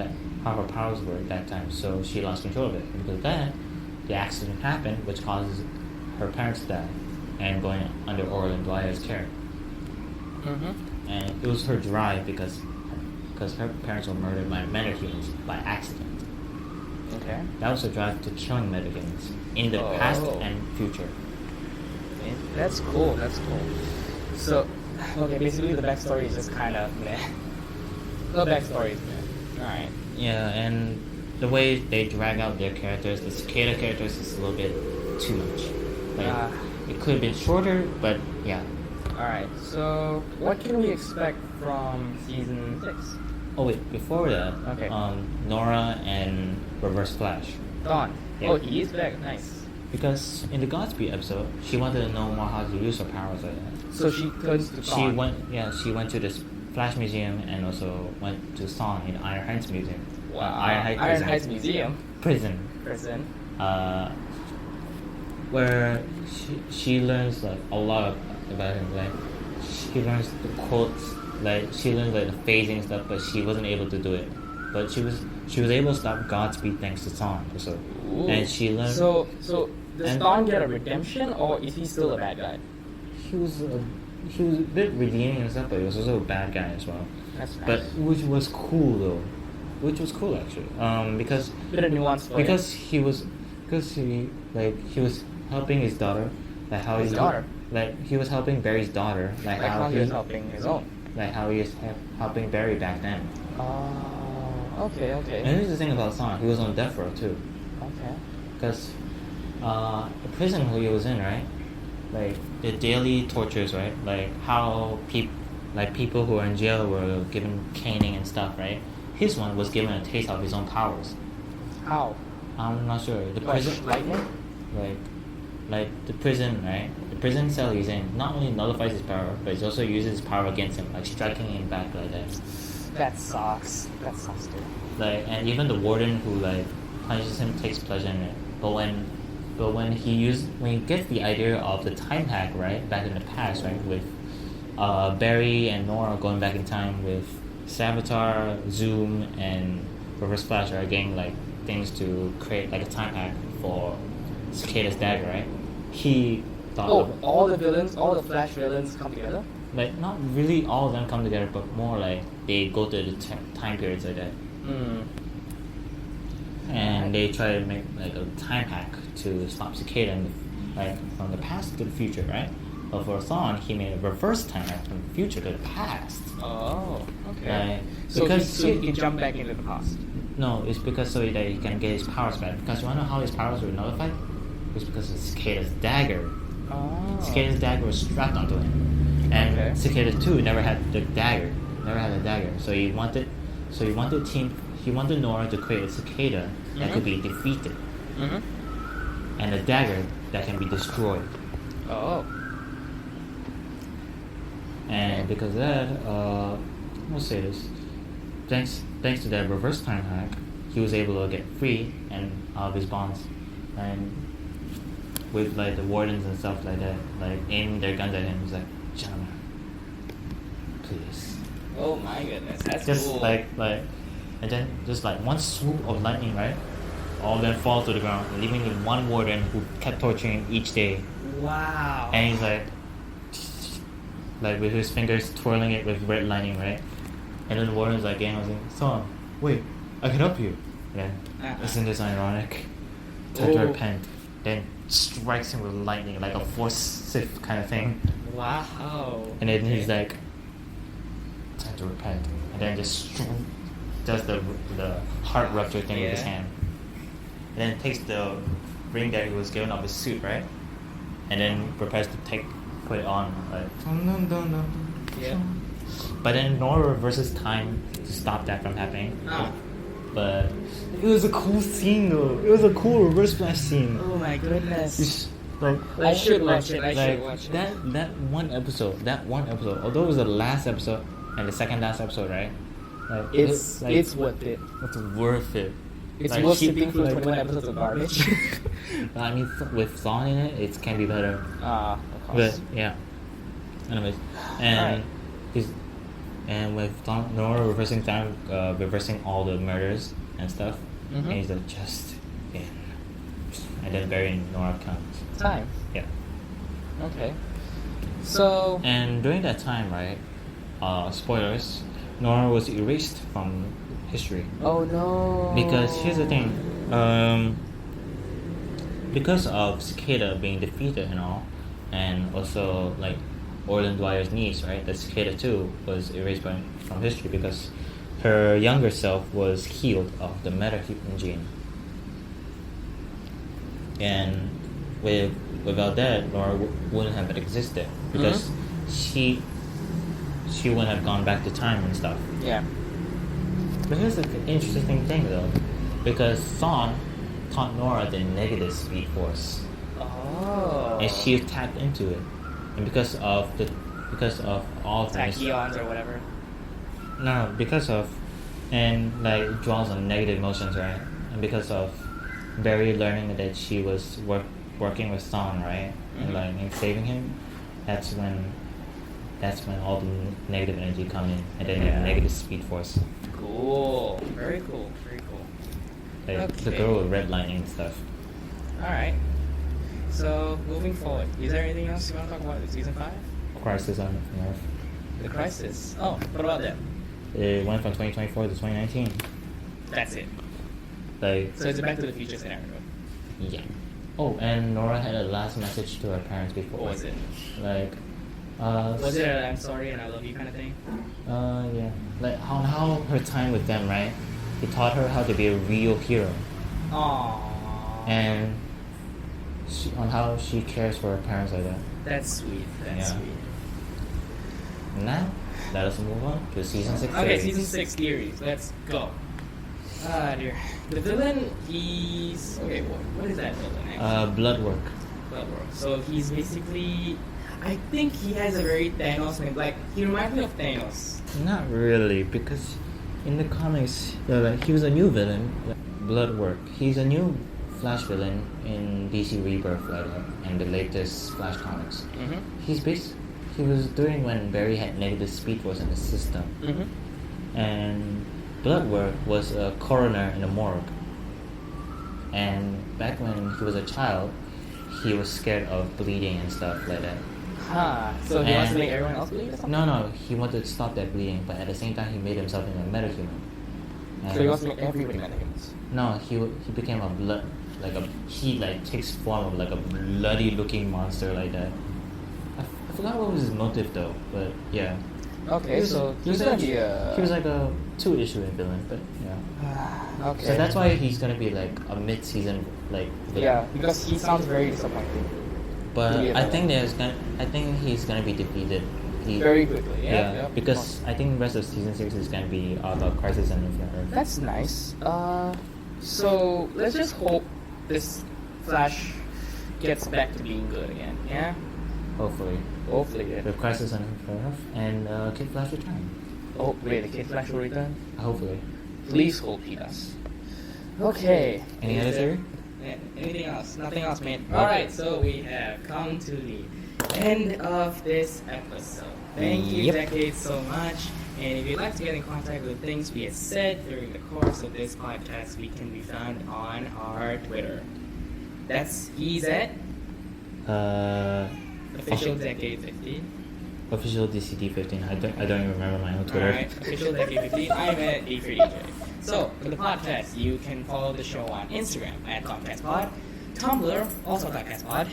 her powers were at that time, so she lost control of it. And because of that, the accident happened, which causes her parents to die and going under Orlin Dwyer's care. And it was her drive because her parents were murdered by metahumans by accident. Okay. That was her drive to killing metahumans in the past and future. That's cool. So, okay, basically the backstory is just kind of meh. The backstory is meh. Alright. Yeah, and the way they drag out their characters, the Cicada characters, is a little bit too much. Like, it could have been shorter, but yeah. Alright, so what can we expect from season 6? Oh wait, before that, Okay. Nora and Reverse Flash. Dawn. Yeah. Oh, he is back. Nice. Because in the Godspeed episode, she wanted to know more how to use her powers like that. So she turns to She Dawn. went to this Flash Museum and also went to Song in Iron Heights Museum. Wow. Iron Heights Museum. Prison. Where she learns like a lot about him. Like she learns the quotes, like she learns like the phasing and stuff, but she wasn't able to do it. But she was able to stop Godspeed thanks to Song. So, and she learned. So does Dawn get a redemption, or is he still a bad guy? He was a bit redeeming and stuff, but he was also a bad guy as well. That's nice. But which was cool though, actually. Because Bit of nuance for because he was helping his daughter, like how His daughter? like he was helping Barry's daughter, like how he was helping his own. like how he was helping Barry back then. Oh, okay. And here's the thing about Sonic, he was on death row too, Okay. because the prison who he was in, right? Like the daily tortures, right? Like how people who are in jail were given caning and stuff, right? His one was given a taste of his own powers. How? I'm not sure. The Like prison, lightning? like the prison, right? prison cell he's in not only nullifies his power, but it also uses his power against him, like striking him back like that. That sucks. That sucks, dude. Like, and even the warden who like punishes him takes pleasure in it. But when he gets the idea of the time hack, right, back in the past, right, with Barry and Nora going back in time with Savitar, Zoom, and Reverse Flash are getting like things to create like a time hack for Cicada's dagger, right? He thought all the villains, all the Flash villains come together? like not really all of them come together, but more like they go to the time periods like that. And they try to make like a time hack to stop Cicada like from the past to the future, right? But for Thawne, he made a reverse time hack from the future to the past. Oh, okay. Right? So he can jump back into the past. No, it's because so that he can get his powers back. Because you wanna know how his powers were nullified? It's because of Cicada's dagger. Oh. Cicada's dagger was strapped onto him. And Okay. Cicada 2 never had the dagger. So he wanted Nora to create a cicada that could be defeated. And a dagger that can be destroyed. Oh. And because of that, I'll say this. Thanks to that reverse time hack, he was able to get free and out of his bonds. And with like the wardens and stuff like that, like aiming their guns at him, he's like, gentlemen, please. Oh my goodness, that's Just cool. like and then just like one swoop of lightning, right? All of them fall to the ground, leaving him one warden who kept torturing him each day. Wow. And he's like with his fingers twirling it with red lightning, right? And then the warden's like, I was like, Thawne, wait, I can help you. Yeah. Isn't this ironic? Time to Oh. repent. Then strikes him with lightning, like a force sift kind of thing. Wow. And then he's like, time to repent. And then just does the heart rupture thing with his hand. And then takes the ring that he was given of his suit, right? And then prepares to put it on, like. Yeah. But then Nora reverses time to stop that from happening. Oh. But it was a cool scene though. It was a cool reverse flash scene. Oh my goodness. It's like I should watch it. I should watch it. That one episode. Although it was the last episode and the second last episode, right? Like, It's worth it. It's worth it. It's Like, worth she- sleeping through like- 21 episodes of garbage. I mean, with Thawne in it, it can be better. Of course. But yeah. Anyways, and Alright. with Nora reversing time, reversing all the murders and stuff, and he's like just in, and then burying Nora comes. Time. Yeah. Okay. So. And during that time, right? Spoilers. Nora was erased from history. Oh no. Because here's the thing, because of Cicada being defeated and all, and also like Orlin Dwyer's niece, right? The Cicada 2 was erased from history because her younger self was healed of the metahuman gene. And without that, Nora wouldn't have existed because she wouldn't have gone back to time and stuff. Yeah. But here's the interesting thing though, because Thawne taught Nora the negative speed force, Oh. and she tapped into it, and because of all things, Tachyons or whatever. no, because of, and like it draws on negative emotions, right? And because of Barry learning that she was working with Thawne, right, and like and saving him, that's when all the negative energy come in, and then you have negative speed force. Cool. Very cool. Very cool. Like the Okay. girl with red lightning and stuff. Alright. So, moving forward, is there anything else you want to talk about with season 5? Crisis on Earth. The Crisis. Oh, what about that? It went from 2024 to 2019. That's it. Like, So it's a Back to the Future scenario. yeah. Oh, and Nora had a last message to her parents before. What was it? Like, Was it a I'm sorry and I love you kind of thing? yeah. Like, how her time with them, right? It taught her how to be a real hero. Aww. And on how she cares for her parents like that. That's sweet. That's Yeah. sweet. Now, let us move on to season 6. Okay, theories. season 6 theories. Let's go. Ah, dear. The villain, he's... Okay, what is that villain actually? Blood work. Blood World. So he's basically, I think he has a very Thanos, like he reminds me of Thanos. Not really, because in the comics, like, he was a new villain, Bloodwork. He's a new Flash villain in DC Rebirth later, and the latest Flash comics. Mm-hmm. He was during when Barry had negative Speed Force in the system, and Bloodwork was a coroner in a morgue. And back when he was a child, he was scared of bleeding and stuff like that. So he wants to And- make everyone else bleed or something? No, he wanted to stop that bleeding, but at the same time, he made himself into a metahuman. And So he wants to make everybody metahumans. No, he became a blood, he takes form of like a bloody looking monster like that. I forgot what was his motive though, but yeah. Okay, so he's gonna be a... He was like a 2-issue villain, but yeah. okay. So that's why he's gonna be like a mid-season villain. Yeah, because he sounds very disappointing. But to be a I think villain. I think he's gonna be defeated. Very quickly, yeah. Because I think the rest of season 6 is gonna be all about Crisis on Infinite Earth. That's nice. So let's just hope this Flash gets back to being good again. Yeah. Hopefully. Hopefully. Yeah. With Crisis on Infinite Earth and Kid Flash return. Oh, wait, the Kid Flash will return? Hopefully. Please hope he does. Okay. Any other theory? Anything else? Nothing else, man. Alright, so we have come to the end of this episode. Thank you, Yep. Decade, so much. And if you'd like to get in contact with things we have said during the course of this podcast, we can be found on our Twitter. He's at official Decade15. Official DCD15. I don't even remember my own Twitter. Alright, official Decade15. I'm at A3DJ. So, for the podcast, you can follow the show on Instagram at ThoughtcastPod, Tumblr, also ThoughtcastPod,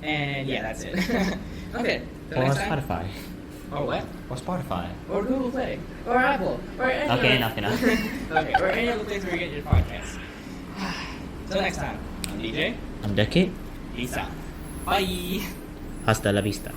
and yeah, that's it. Okay, till Or next time. Spotify. Or what? Or Spotify. Or Google Play. Or Apple. Or any Okay, other... enough. Okay, or any other place where you get your podcasts. Till next time, I'm DJ. I'm Decade. Peace out. Bye. Hasta la vista.